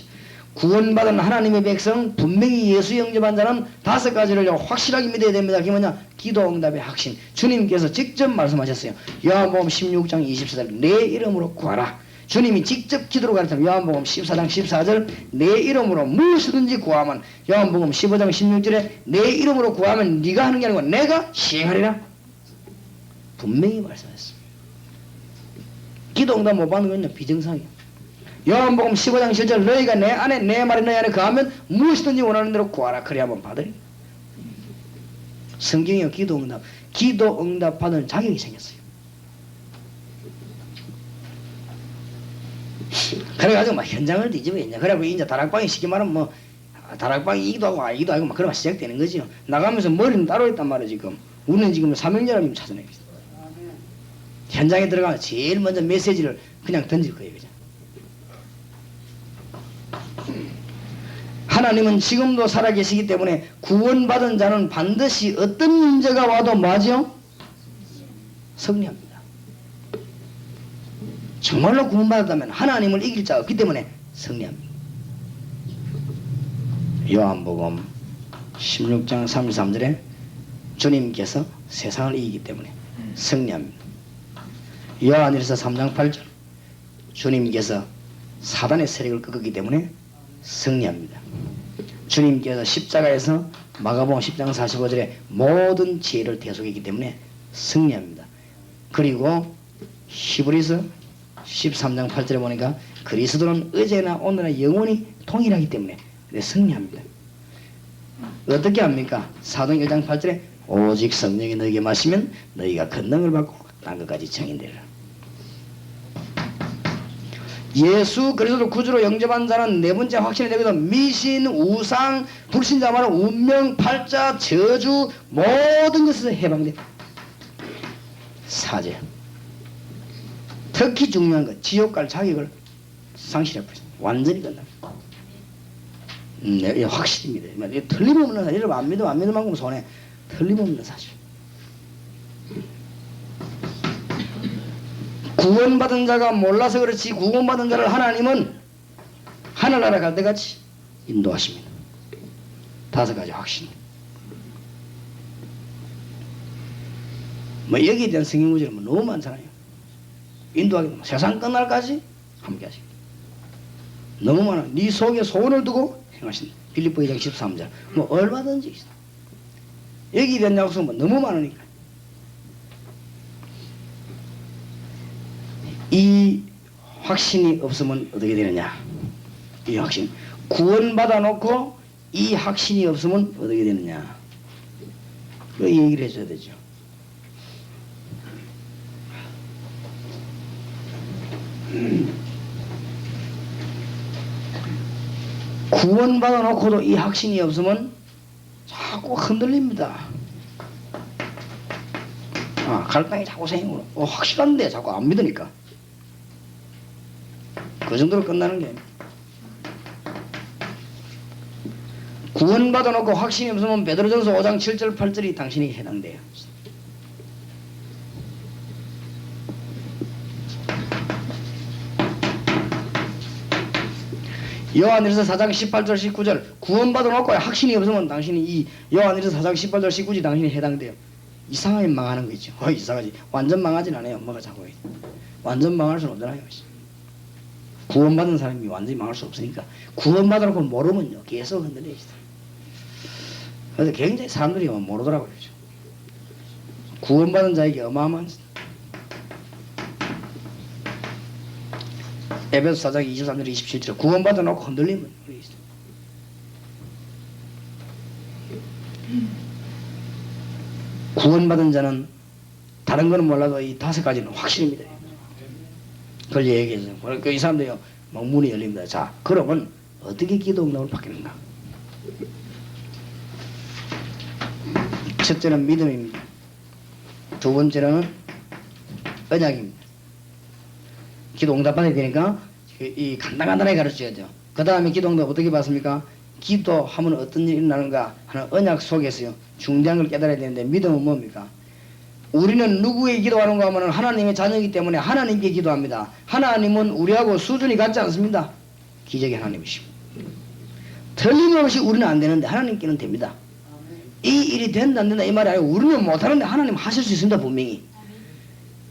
구원받은 하나님의 백성, 분명히 예수 영접한 자는 5가지를 확실하게 믿어야 됩니다. 그게 뭐냐? 기도 응답의 확신. 주님께서 직접 말씀하셨어요. 요한복음 16장 24절 내 이름으로 구하라. 주님이 직접 기도로 가르쳤습니다. 요한복음 14장 14절 내 이름으로 무엇이든지 구하면, 요한복음 15장 16절에 내 이름으로 구하면 네가 하는 게 아니고 내가 시행하리라. 분명히 말씀하셨습니다. 기도 응답 못 받는 건 비정상이에요. 요한복음 15장 17절 너희가 내 안에 내 말이 너희 안에 거하면 무엇이든지 원하는 대로 구하라. 그래야 한번 받으리. 성경이요 기도 응답 받을 자격이 생겼어요. 그래가지고 막 현장을 뒤집어있냐. 그래갖고 이제 다락방이 쉽게 말하면 뭐 다락방이 이기도 하고 아기도 하고 막 그런 거 시작되는 거죠. 나가면서 머리는 따로 있단 말이에요. 지금 우리는 지금 삼형제라님 찾아내고 있어요. 현장에 들어가면 제일 먼저 메시지를 그냥 던질 거예요. 그죠? 하나님은 지금도 살아계시기 때문에 구원받은 자는 반드시 어떤 문제가 와도 뭐죠? 승리합니다. 정말로 구원받았다면 하나님을 이길 자가 없기 때문에 승리합니다. 요한복음 16장 33절에 주님께서 세상을 이기기 때문에 승리합니다. 요한일서 3장 8절 주님께서 사단의 세력을 꺾었기 때문에 승리합니다. 주님께서 십자가에서 마가복음 10장 45절에 모든 죄를 대속했기 때문에 승리합니다. 그리고 히브리서 13장 8절에 보니까 그리스도는 어제나 오늘나 영원히 동일하기 때문에 승리합니다. 어떻게 합니까? 사도행 1장 8절에 오직 성령이 너에게 마시면 너희가 권능을 받고 땅끝까지 증인되리라. 예수 그리스도를 구주로 영접한 자는 네 번째 확신이 되거든. 미신, 우상, 불신자만은 운명, 팔자, 저주 모든 것에서 해방됩니다. 사죄. 특히 중요한 것 지옥 갈 자격을 상실해버립니다. 완전히 끝납니다. 네, 확실입니다. 틀림없는 사실. 여러분 안 믿으면 만큼 손해. 틀림없는 사실. 구원받은 자가 몰라서 그렇지 구원받은 자를 하나님은 하늘나라 갈 때같이 인도하십니다. 5가지 확신. 뭐 여기에 대한 성경 구절은 너무 많잖아요. 인도하게 되면 세상 끝날까지 함께 하십니다. 너무 많아. 네 속에 소원을 두고 행하신다. 빌립보 2장 13절. 뭐 얼마든지 있어. 여기에 대한 약속은 너무 많으니까. 이 확신이 없으면 어떻게 되느냐? 이 확신. 구원받아 놓고 이 확신이 없으면 어떻게 되느냐? 그 얘기를 해줘야 되죠. 구원받아 놓고도 이 확신이 없으면 자꾸 흔들립니다. 갈등이 자꾸 생기고 확실한데 자꾸 안 믿으니까 그 정도로 끝나는 게 구원받아 놓고 확신이 없으면 베드로전서 5장 7절 8절이 당신이 해당돼요. 요한일서 4장 18절 19절 구원받아 놓고 확신이 없으면 당신이 이 요한일서 4장 18절 19절 당신이 해당돼요. 이상하게 망하는 거죠. 이상하지. 완전 망하진 않아요. 엄마가 자꾸 완전 망할 수는 없잖아요. 구원받은 사람이 완전히 망할 수 없으니까 구원받아 놓고 모르면요 계속 흔들려요. 그래서 굉장히 사람들이 모르더라고요. 구원받은 자에게 어마어마한 에베소 4장 23절 27절 구원받아 놓고 흔들리면 구원받은 자는 다른 거는 몰라도 이 5가지는 확실입니다. 그걸 얘기해서 그러니까 이 사람들이요 막 문이 열립니다. 자 그러면 어떻게 기도 응답을 받겠는가? 첫째는 믿음입니다. 두 번째는 언약입니다. 기도 응답 받아야 되니까 이 간단하게 가르쳐야죠. 그 다음에 기도 응답 어떻게 받습니까? 기도하면 어떤 일이 일어나는가 하는 언약 속에서요 중대한 걸 깨달아야 되는데 믿음은 뭡니까? 우리는 누구에게 기도하는가 하면 하나님의 자녀이기 때문에 하나님께 기도합니다. 하나님은 우리하고 수준이 같지 않습니다. 기적의 하나님이십니다. 틀림없이 우리는 안 되는데 하나님께는 됩니다. 이 일이 된다 안 된다 이 말이 아니고 우리는 못하는데 하나님 하실 수 있습니다. 분명히.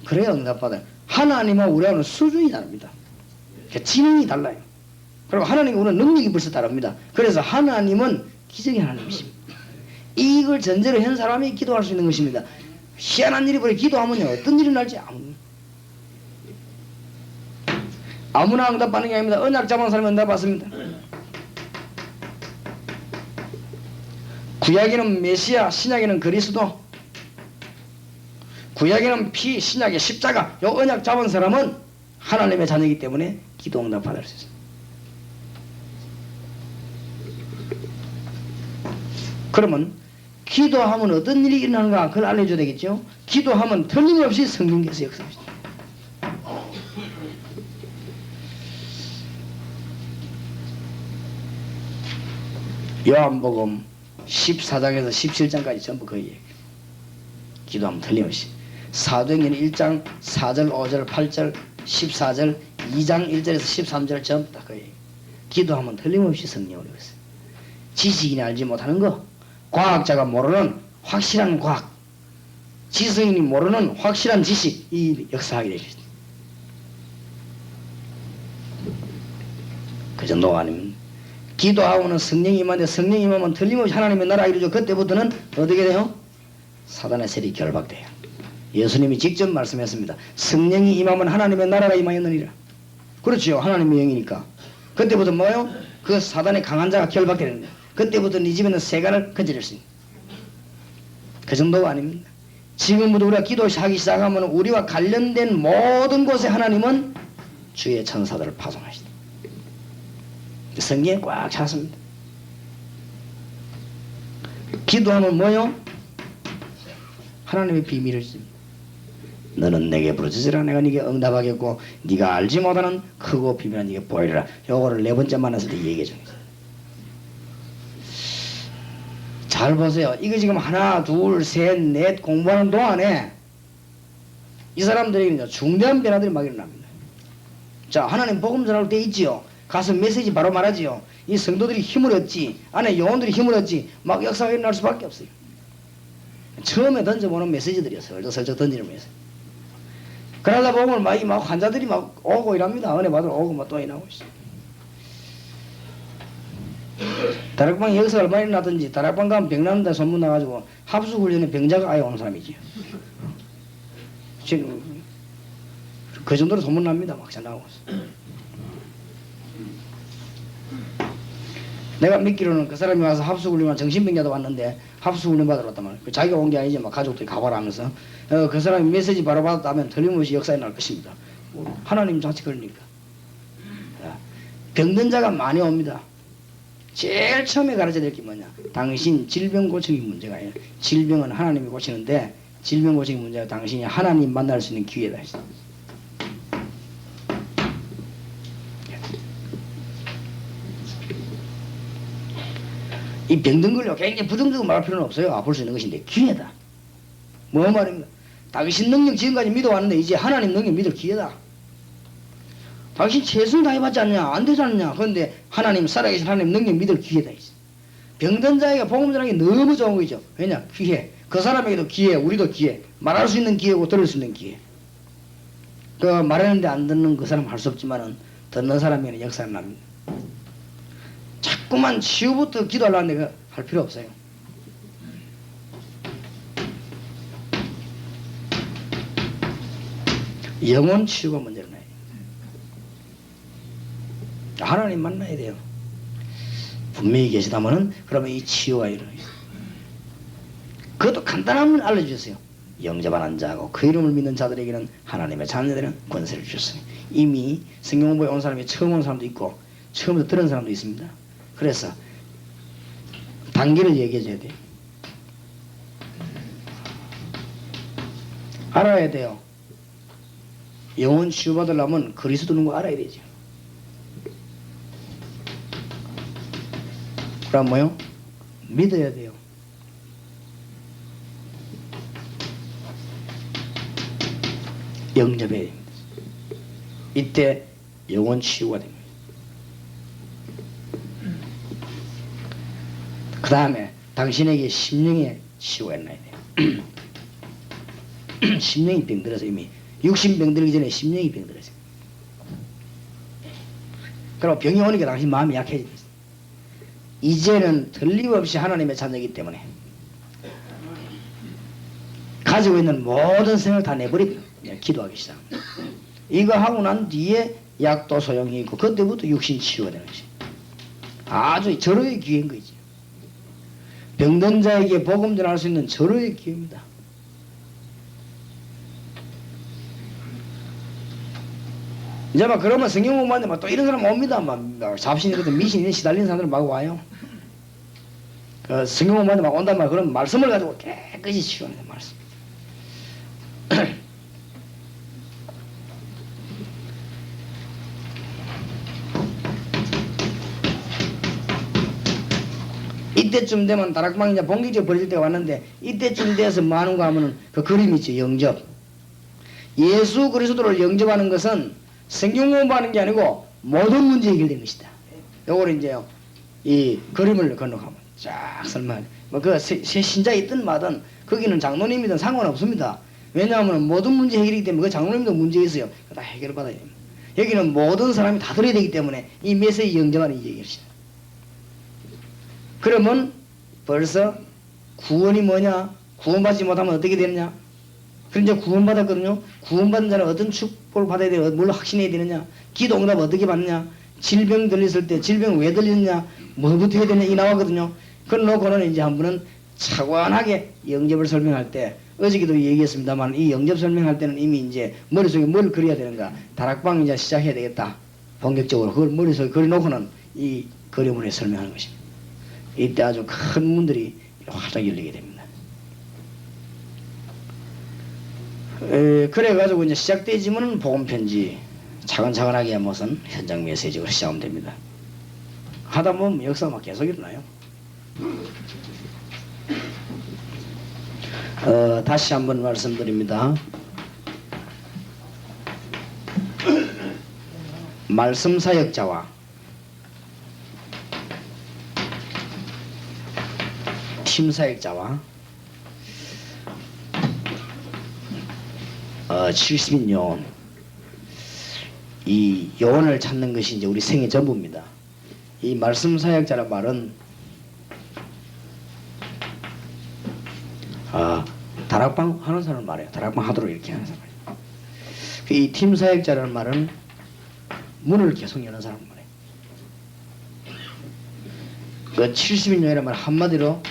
그래야 응답받아요. 하나님하고 우리하고는 수준이 다릅니다. 지능이 달라요. 그리고 하나님과 우리는 능력이 벌써 다릅니다. 그래서 하나님은 기적의 하나님이십니다. 이걸 전제로 한 사람이 기도할 수 있는 것입니다. 희한한 일이 벌어 기도하면요 어떤 일이 날지 아무나 응답받는 게 아닙니다. 언약 잡은 사람이 응답받습니다. 구약에는 메시아, 신약에는 그리스도, 구약에는 피, 신약의 십자가. 요 언약 잡은 사람은 하나님의 자녀이기 때문에 기도 응답 받을 수 있습니다. 그러면 기도하면 어떤 일이 일어나는가 그걸 알려줘야 되겠죠. 기도하면 틀림없이 성령께서 역사하십니다. 요한복음 14장에서 17장까지 전부 그 얘기. 기도하면 틀림없이. 사도행전 1장 4절 5절 8절 14절 2장 1절에서 13절 전부 다 그 얘기. 기도하면 틀림없이 성령으로 있어요. 지식인이 알지 못하는 거, 과학자가 모르는 확실한 과학, 지성인이 모르는 확실한 지식, 이 역사하게 되십니다. 그 정도가 아닙니다. 기도하고는 성령이 임하는데 성령이 임하면 틀림없이 하나님의 나라가 이루어져. 그때부터는 어떻게 돼요? 사단의 세력이 결박돼요. 예수님이 직접 말씀했습니다. 성령이 임하면 하나님의 나라가 임하였느니라. 그렇죠. 하나님의 영이니까. 그때부터 뭐요? 그 사단의 강한 자가 결박되는 거예요. 그때부터 네 집에는 세간을 건져낼 수 있는. 그 정도가 아닙니다. 지금부터 우리가 기도하기 시작하면 우리와 관련된 모든 곳에 하나님은 주의 천사들을 파송하시다. 성경에 꽉 찼습니다. 기도하면 뭐요? 하나님의 비밀을 씁니다. 너는 내게 부르짖으라 내가 네게 응답하겠고 네가 알지 못하는 크고 비밀한 네게 보이리라. 요거를 네 번째 만났을 때 얘기해 줍니다. 잘 보세요. 이거 지금 하나 둘 셋 넷 공부하는 동안에 이 사람들이 중대한 변화들이 막 일어납니다. 자, 하나님 복음 전할 때 있지요. 가서 메시지 바로 말하지요. 이 성도들이 힘을 얻지, 안에 영혼들이 힘을 얻지, 막 역사가 일어날 수밖에 없어요. 처음에 던져보는 메시지들이요. 슬쩍슬쩍 던지는 메시지. 그러다 보면 막 환자들이 막 오고 이랍니다. 은혜 받으러 오고 막 또 일어나고 있어요. 다락방 역사가 얼마나 일어나든지 다락방 가면 병 나는데 소문 나가지고 합수훈련에 병자가 아예 오는 사람이지. 지금 그 정도로 소문 납니다. 막 잘 나오고 있어요. 내가 믿기로는 그 사람이 와서 합수훈련 정신병자도 왔는데 합수훈련 받으러 왔단 말이에요. 자기가 온 게 아니지 막 가족들이 가봐라 하면서 그 사람이 메시지 바로 받았다면 틀림없이 역사에 날 것입니다. 하나님 자체 그러니까. 병든 자가 많이 옵니다. 제일 처음에 가르쳐야 될 게 뭐냐? 당신 질병 고치기 문제가 아니에요. 질병은 하나님이 고치는데 질병 고치기 문제가 당신이 하나님 만날 수 있는 기회다. 이 병든 걸요 굉장히 부정적으로 말할 필요는 없어요. 아플 수 있는 것인데 기회다. 뭐 말입니까? 당신 능력 지금까지 믿어왔는데 이제 하나님 능력 믿을 기회다. 당신 최선을 다해봤지 않냐? 안 되지 않냐? 그런데 하나님 살아계신 하나님 능력 믿을 기회다. 병든 자에게 복음 전하기 너무 좋은 거죠. 왜냐? 기회. 그 사람에게도 기회, 우리도 기회. 말할 수 있는 기회고 들을 수 있는 기회. 그 말하는데 안 듣는 그 사람 할 수 없지만은 듣는 사람에게는 역사가 납니다. 자꾸만 치유부터 기도하려는데 할 필요 없어요. 영혼 치유가 문제를 나요. 하나님 만나야 돼요. 분명히 계시다면은 그러면 이 치유가 일어나요. 그것도 간단한 걸 알려주셨어요. 영접하는 자하고 그 이름을 믿는 자들에게는 하나님의 자녀들은 권세를 주셨어요. 이미 성경 공부에 온 사람이 처음 온 사람도 있고 처음부터 들은 사람도 있습니다. 그래서 단계를 얘기해 줘야 돼요. 알아야 돼요. 영혼 치유받으려면 그리스도는 거 알아야 되죠. 그럼 뭐요? 믿어야 돼요. 영접해야 됩니다. 이때 영혼 치유가 됩니다. 그 다음에 당신에게 심령의 치유가 일어나야 돼요. 심령이 병들어서 이미 육신 병들기 전에 심령이 병들었어요. 그럼 병이 오니까 당신 마음이 약해지죠. 이제는 틀림없이 하나님의 자녀이기 때문에 가지고 있는 모든 생각을 다 내버리고 기도하기 시작합니다. 이거 하고 난 뒤에 약도 소용이 있고 그때부터 육신 치유가 되는 것이 아주 절호의 기회인 거지. 병든 자에게 복음 전할 수 있는 절호의 기회입니다. 이제 막 그러면 성경 공부하는데 막 또 이런 사람 옵니다. 막 잡신이거든 미신이 시달리는 사람들 막 와요. 그 성경만 막 온단 말이야. 그럼 말씀을 가지고 깨끗이 치유하는 말씀. 이때쯤 되면 다락방이 이제 본격적으로 벌어질 때가 왔는데, 이때쯤 돼서 뭐 하는가 하면은 그 그림이 있죠. 영접. 예수 그리스도를 영접하는 것은 성경 공부하는 게 아니고 모든 문제 해결된 것이다. 요거를 이제요, 이 그림을 건너가면 쫙 설명해. 뭐그 신자에 있든 마든 거기는 장로님이든 상관없습니다. 왜냐하면 모든 문제 해결이기 때문에 그 장로님도 문제 있어요. 다 해결을 받아야 됩니다. 여기는 모든 사람이 다 들어야 되기 때문에 이 메시지 영접하는 이 얘기입니다. 그러면 벌써 구원이 뭐냐? 구원받지 못하면 어떻게 되느냐? 그럼 이제 구원받았거든요. 구원받은 자는 어떤 축복을 받아야 돼요? 뭘 확신해야 되느냐? 기도 응답 어떻게 받느냐? 질병 들렸을 때 질병 왜 들렸냐? 뭐부터 해야 되느냐? 이 나왔거든요. 그러놓고는 이제 한 번은 차관하게 영접을 설명할 때, 어저께도 얘기했습니다만, 이 영접 설명할 때는 이미 이제 머릿속에 뭘 그려야 되는가? 다락방 이제 시작해야 되겠다. 본격적으로 그걸 머릿속에 그려놓고는 이 그림으로 설명하는 것입니다. 이때 아주 큰 문들이 활짝 열리게 됩니다. 그래가지고 이제 시작되지면 복음편지 차근차근하게 무슨 현장 메시지로 시작하면 됩니다. 하다 보면 역사가 막 계속 일어나요. 다시 한번 말씀드립니다. 말씀 사역자와 팀 사역자와 70인 요원, 이 요원을 찾는 것이 이제 우리 생의 전부입니다. 이 말씀 사역자란 말은 다락방 하는 사람을 말해요. 다락방 하도록 이렇게 하는 사람. 이 팀 사역자라는 말은 문을 계속 여는 사람을 말해요. 그 70인 요원이란 말 한마디로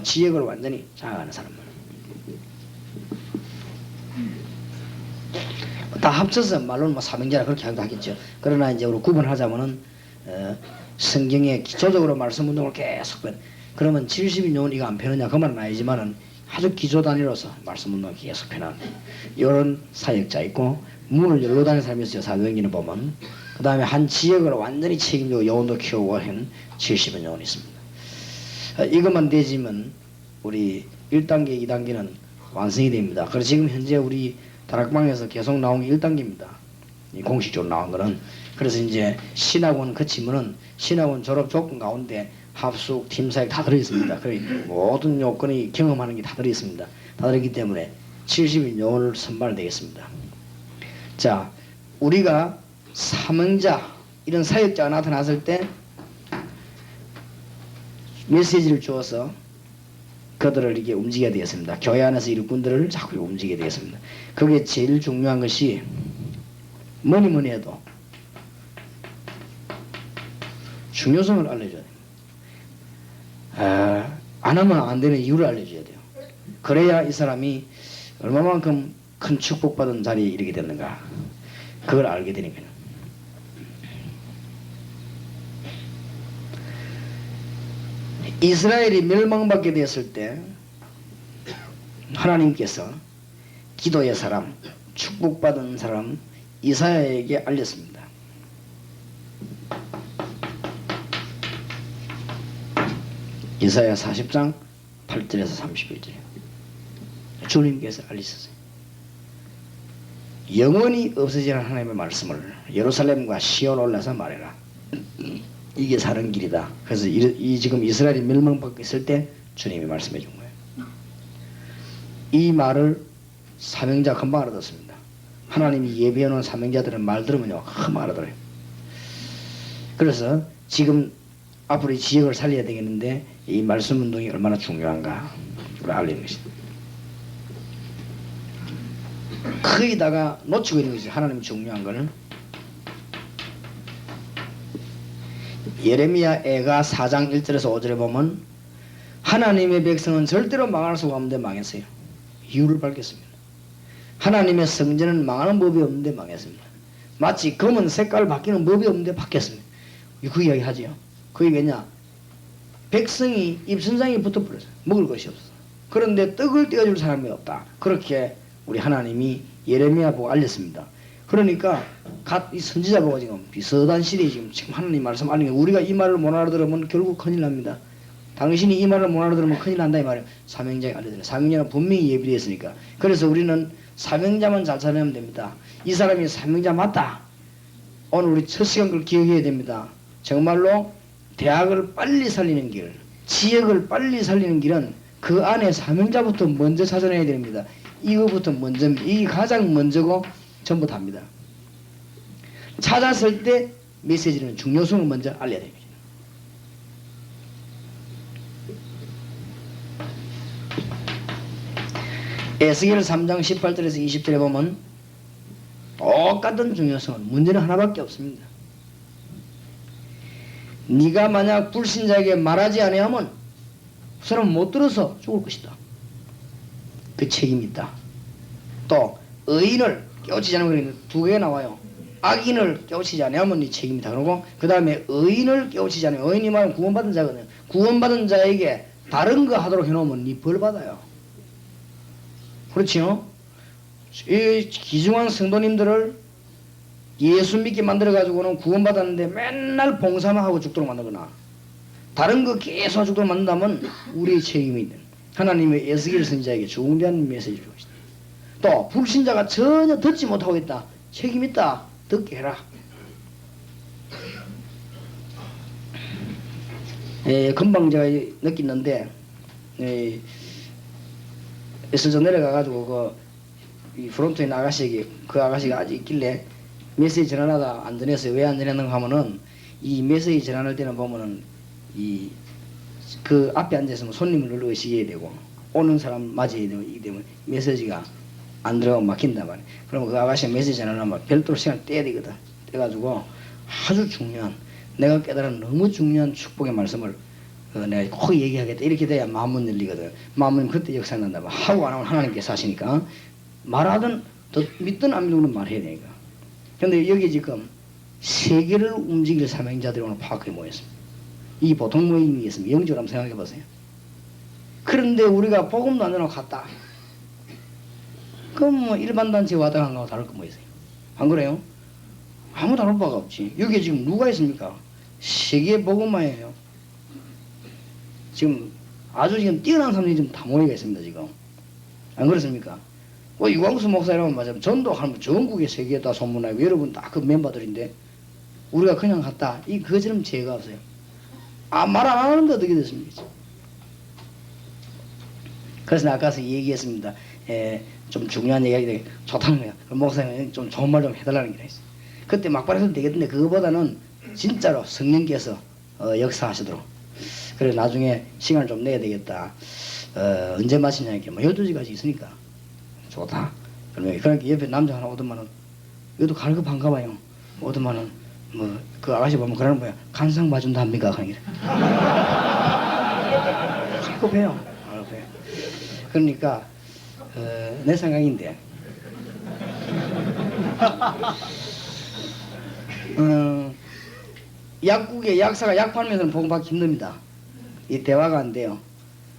지역을 완전히 장악하는 사람들. 다 합쳐서 말로는 뭐 사명자라 그렇게 하기도 하겠죠. 그러나 이제 우리 구분하자면은 성경에 기초적으로 말씀 운동을 계속 그러면 70인 요원 이거 안 펴느냐 그 말은 아니지만은 아주 기초 단위로서 말씀 운동을 계속 펴는 이런 사역자 있고, 문을 열로 다니는 사람이 있어요. 사도행전에 보면. 그 다음에 한 지역을 완전히 책임지고 요원도 키우고 한 70인 요원이 있습니다. 이것만 되지면 우리 1단계, 2단계는 완성이 됩니다. 그래서 지금 현재 우리 다락방에서 계속 나온 게 1단계입니다. 이 공식적으로 나온 거는. 그래서 이제 신학원 거치면은 신학원 졸업 조건 가운데 합숙, 팀사역 다 들어있습니다. 모든 요건이 경험하는 게 다 들어있습니다. 다 들어있기 때문에 70인 요원을 선발되겠습니다. 자, 우리가 사명자, 이런 사역자가 나타났을 때 메시지를 주어서 그들을 이렇게 움직여야 되겠습니다. 교회 안에서 일꾼들을 자꾸 움직여야 되겠습니다. 그게 제일 중요한 것이 뭐니 해도 중요성을 알려줘야 됩니다. 안 하면 안 되는 이유를 알려줘야 돼요. 그래야 이 사람이 얼마만큼 큰 축복받은 자리에 이르게 됐는가, 그걸 알게 되니까요. 이스라엘이 멸망받게 되었을 때 하나님께서 기도의 사람, 축복받은 사람 이사야에게 알렸습니다. 이사야 40장 8절에서 31절 주님께서 알리셨어요. 영원히 없어지는 하나님의 말씀을 예루살렘과 시온 올라서 말해라. 이게 사는 길이다. 그래서 지금 이스라엘이 멸망받고 있을 때 주님이 말씀해 준 거예요. 이 말을 사명자 금방 알아듣습니다. 하나님이 예비해 놓은 사명자들은 말 들으면요 금방 알아들어요. 그래서 지금 앞으로 이 지역을 살려야 되겠는데 이 말씀 운동이 얼마나 중요한가 그걸 알리는 것입니다. 거기다가 놓치고 있는 것이 하나님 중요한 거는 예레미야 애가 4장 1절에서 5절에 보면 하나님의 백성은 절대로 망할 수가 없는데 망했어요. 이유를 밝혔습니다. 하나님의 성전은 망하는 법이 없는데 망했습니다. 마치 검은 색깔 바뀌는 법이 없는데 바뀌었습니다. 그 이야기 하지요. 그게 왜냐? 백성이 입선장에 붙어버렸어요. 먹을 것이 없어. 그런데 떡을 떼어줄 사람이 없다. 그렇게 우리 하나님이 예레미야 보고 알렸습니다. 그러니까 이 선지자 보고 지금 비슷한 시대에 지금 하나님 말씀 알리는 게, 우리가 이 말을 못 알아들으면 결국 큰일 납니다. 당신이 이 말을 못 알아들으면 큰일 난다 이 말이에요. 사명자에 알려드려요. 사명자는 분명히 예비되어 있으니까. 그래서 우리는 사명자만 잘 찾아내면 됩니다. 이 사람이 사명자 맞다. 오늘 우리 첫 시간 걸 기억해야 됩니다. 정말로 대학을 빨리 살리는 길, 지역을 빨리 살리는 길은 그 안에 사명자부터 먼저 찾아내야 됩니다. 이거부터 먼저, 이게 가장 먼저고 전부 답니다. 찾았을 때 메시지는 중요성을 먼저 알려야 됩니다. 에스겔 3장 18절에서 20절에 보면 똑같은 중요성은, 문제는 하나밖에 없습니다. 네가 만약 불신자에게 말하지 아니하면 그 사람은 못 들어서 죽을 것이다. 그 책임이 있다. 또 의인을 깨우치지 않으면 두 개가 나와요. 악인을 깨우치지 아니하면 네 책임이다. 그러고 그 다음에 의인을 깨우치지 않으면, 의인이 말하면 구원받은 자거든요. 구원받은 자에게 다른 거 하도록 해놓으면 네 벌 받아요. 그렇지요? 이 귀중한 성도님들을 예수 믿게 만들어가지고는 구원받았는데 맨날 봉사만 하고 죽도록 만들거나 다른 거 계속 죽도록 만든다면 우리의 책임이 있는, 하나님의 에스겔 선지자에게 중대한 메시지를 주고 있다. 또 불신자가 전혀 듣지 못하고 있다. 책임 있다. 듣게 해라. 금방 제가 느꼈는데, 에스저 내려가가지고 이 프론트에 있는 아가씨에게, 그 아가씨가 아직 있길래 메시지 전환하다 안 전했어요. 왜 안 전했는가 하면은, 이 메시지 전환할 때는 보면은 그 앞에 앉아있으면 손님을 눌러 의식해야 되고 오는 사람 맞이해야 되고, 이기 때문에 메시지가 안 들어가고 막힌단 말이에요. 그러면 그 아가씨가 메시지 전환하면 별도로 시간을 떼야 되거든. 떼가지고 아주 중요한, 내가 깨달은 너무 중요한 축복의 말씀을 내가 꼭 얘기하겠다. 이렇게 돼야 마음은 열리거든. 마음은 그때 역사 난다. 하고 안 하면 하나님께서 하시니까, 말하든 믿든 안 믿든 말해야 되니까. 근데 여기 지금 세계를 움직일 사명자들이 오늘 파악해 모였습니다. 이 보통 모임이겠습니다. 영적으로 한번 생각해 보세요. 그런데 우리가 복음도 안 전하고 갔다. 그럼 뭐 일반 단체 와다 간 거하고 다를 거 뭐 있어요? 안 그래요? 아무 다를 바가 없지. 여기 지금 누가 있습니까? 세계 복음화예요. 지금 아주 지금 뛰어난 사람들이 지금 다 모여가 있습니다. 지금 안 그렇습니까? 유광수 목사라면 맞아요. 전도하면 전국의 세계에 다 소문나고 여러분 다 그 멤버들인데 우리가 그냥 갔다. 이 그처럼 죄가 없어요. 말 안 하는데 어떻게 됐습니까? 그래서 아까 얘기했습니다. 좀 중요한 얘기가 좋다는 거야. 목사님 좀 좋은 말 좀 해달라는 게 있어요. 그때 막발해도 되겠는데 그거보다는 진짜로 성령께서 역사하시도록. 그래 나중에 시간을 좀 내야 되겠다. 언제 마시냐니까 뭐 12시까지 있으니까 좋다. 그러니까 옆에 남자 하나 오더만은, 이것도 갈급한가 봐요. 오더만은 뭐 그 아가씨 보면 그러는 거야. 간상 봐준다 합니까? 갈급해요. 그러니까 내 생각인데 약국에 약사가 약 팔면서는 복음받기 힘듭니다. 이 대화가 안 돼요.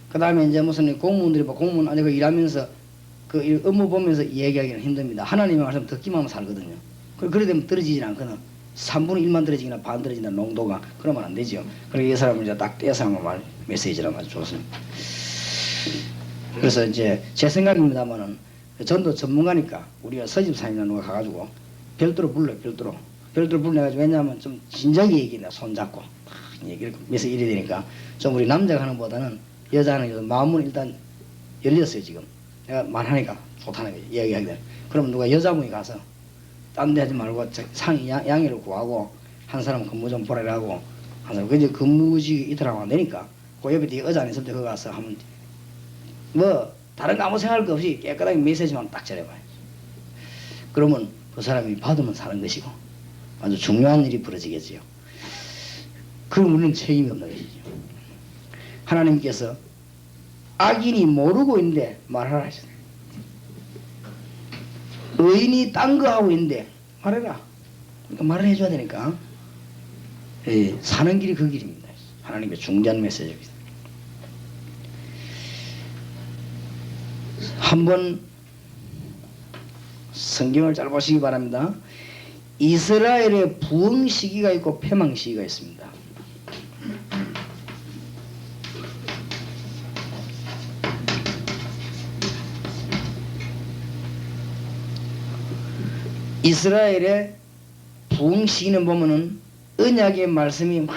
그 다음에 이제 무슨 공무원들이 공무원 아니고 일하면서 그 업무 보면서 얘기하기는 힘듭니다. 하나님의 말씀 듣기만 하면 살거든요. 그래 되면 떨어지진 않거든. 3분의 1만 떨어지거나 반 떨어진다 농도가. 그러면 안 되죠. 그래서 이 사람을 이제 딱 떼서 한번 말 메시지란 아주 좋습니다. 그래서 이제 제 생각입니다만은 전도 전문가니까 우리가 서집사님이나 누가 가가지고 별도로 불러요. 별도로 불러가지고, 왜냐하면 좀 진작에 얘기나 손잡고 얘기를 메시지 이래야 되니까 좀 우리 남자가 하는 것보다는 여자는 마음은 일단 열렸어요. 지금 내가 말하니까 좋다는 거지. 이야기하게 되면. 그러면 누가 여자분이 가서 딴 데 하지 말고 상의 양해를 구하고 한 사람 근무 좀 보내라고 한 사람 그저 근무지 이틀하고 안 되니까 그 옆에 뒤에 의자 안 있을 때 거기 가서 하면 뭐 다른 거 아무 생각할 거 없이 깨끗하게 메시지만 딱 전해봐요. 그러면 그 사람이 받으면 사는 것이고 아주 중요한 일이 벌어지겠지요. 그럼 우리는 책임이 없는 것이죠. 하나님께서 악인이 모르고 있는데 말하라 하셨어요. 의인이 딴 거 하고 있는데 말해라. 그러니까 말을 해줘야 되니까. 사는 길이 그 길입니다. 하나님의 중대한 메시지입니다. 한번 성경을 잘 보시기 바랍니다. 이스라엘의 부흥 시기가 있고 패망 시기가 있습니다. 이스라엘의 부흥 시기는 보면은 언약의 말씀이 막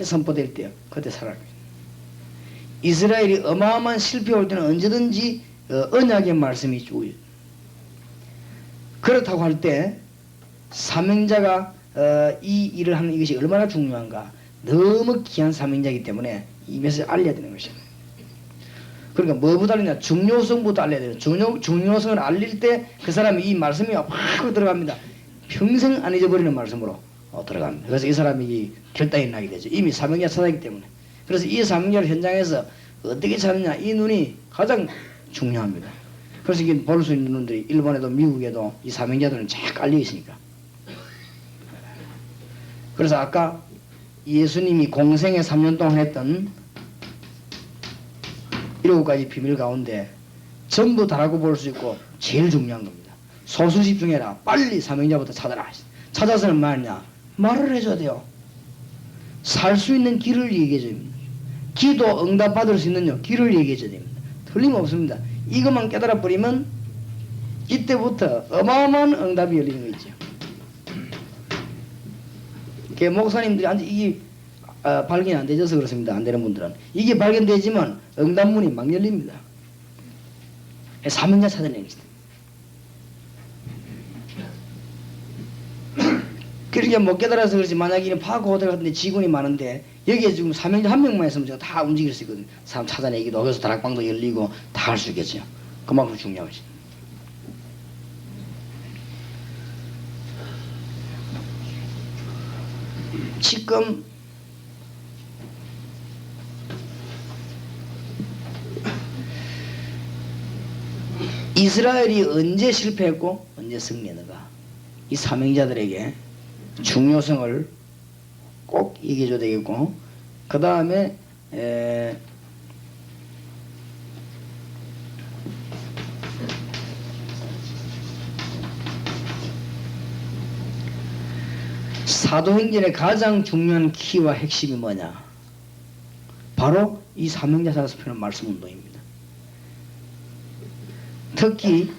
선포될 때요. 그때 살아갑니다. 이스라엘이 어마어마한 실패 올 때는 언제든지 언약의 말씀이 주어요. 그렇다고 할 때 사명자가 이 일을 하는 이것이 얼마나 중요한가. 너무 귀한 사명자이기 때문에 이 메시지를 알려야 되는 것입니다. 그러니까 뭐부터 알리냐? 중요성부터 알려야 돼요. 중요성을 알릴 때 그 사람이 이 말씀이 확 들어갑니다. 평생 안 잊어버리는 말씀으로 들어갑니다. 그래서 이 사람이 결단이 나게 되죠. 이미 사명자 찾아있기 때문에. 그래서 이 사명자를 현장에서 어떻게 찾느냐, 이 눈이 가장 중요합니다. 그래서 이게 볼 수 있는 눈들이 일본에도 미국에도 이 사명자들은 쫙 깔려 있으니까. 그래서 아까 예수님이 공생에 3년 동안 했던 7가지 비밀 가운데 전부 다라고 볼 수 있고 제일 중요한 겁니다. 소수 집중해라. 빨리 사명자부터 찾아라. 찾아서는 뭐하냐? 말을 해줘야 돼요. 살 수 있는 길을 얘기해줘야 됩니다. 기도 응답받을 수 있는 길을 얘기해줘야 됩니다. 틀림없습니다. 이것만 깨달아 버리면 이때부터 어마어마한 응답이 열리는 거죠. 목사님들이 이게 발견이 안 되져서 그렇습니다. 안 되는 분들은 이게 발견되지만 응답문이 막 열립니다. 사명자 찾아내는 것입니다. 그러니까 못 깨달아서 그렇지, 만약에 파고 호텔 같은데 직원이 많은데 여기에 지금 사명자 한 명만 있으면 제가 다 움직일 수 있거든요. 사람 찾아내기도 하고 다락방도 열리고 다 할 수 있겠죠. 그만큼 중요한 것이. 지금 이스라엘이 언제 실패했고 언제 승리했는가, 이 사명자들에게 중요성을 꼭 얘기해줘야 되겠고, 그 다음에 사도행전의 가장 중요한 키와 핵심이 뭐냐? 바로 이 사명자 찾아서 펴는 말씀 운동입니다. 특히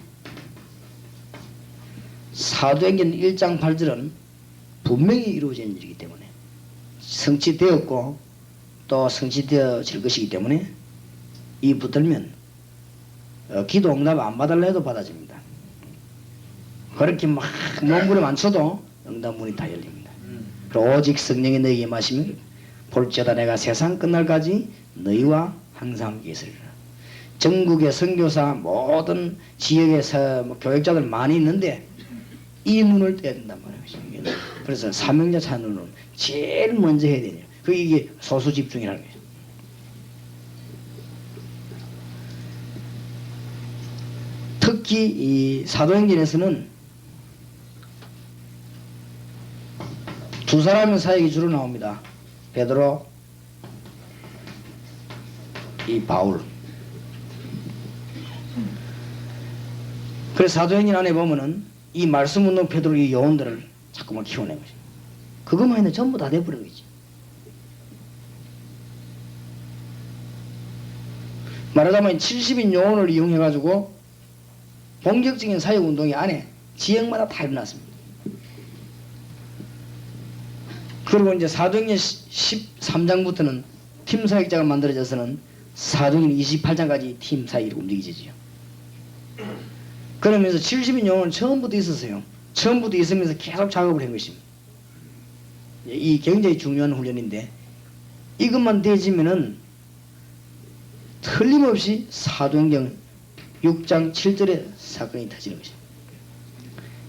사도행전 1장 8절은 분명히 이루어진 일이기 때문에 성취되었고 또 성취되어질 것이기 때문에 이 붙들면 기도 응답 안 받을라 해도 받아집니다. 그렇게 막 몸부림 안 쳐도 응답문이 다 열립니다. 오직 성령이 너희에게 임하시면 볼지어다 내가 세상 끝날까지 너희와 항상 함께 있으리라. 전국의 선교사 모든 지역에서 교역자들 많이 있는데 이 눈을 떼야 된단 말이에요. 그래서 사명자 찾는 눈은 제일 먼저 해야 되냐. 이게 소수 집중이라는 거예요. 특히 이 사도행전에서는 두 사람의 사역이 주로 나옵니다. 베드로, 이 바울. 그래서 사도행전 안에 보면은 이 말씀 운동 베드로의 요원들을 자꾸만 키워낸 거죠. 그것만 했는데 전부 다 돼버린 거지. 말하자면 70인 요원을 이용해가지고 본격적인 사역 운동이 안에 지역마다 다 일어났습니다. 그리고 이제 사도행전 13장부터는 팀 사역자가 만들어져서는 사도행전 28장까지 팀 사역이 움직이지요. 그러면서 70인 요원은 처음부터 있었어요. 처음부터 있으면서 계속 작업을 한 것입니다. 이 굉장히 중요한 훈련인데 이것만 되지면은 틀림없이 사도행전 6장 7절에 사건이 터지는 것입니다.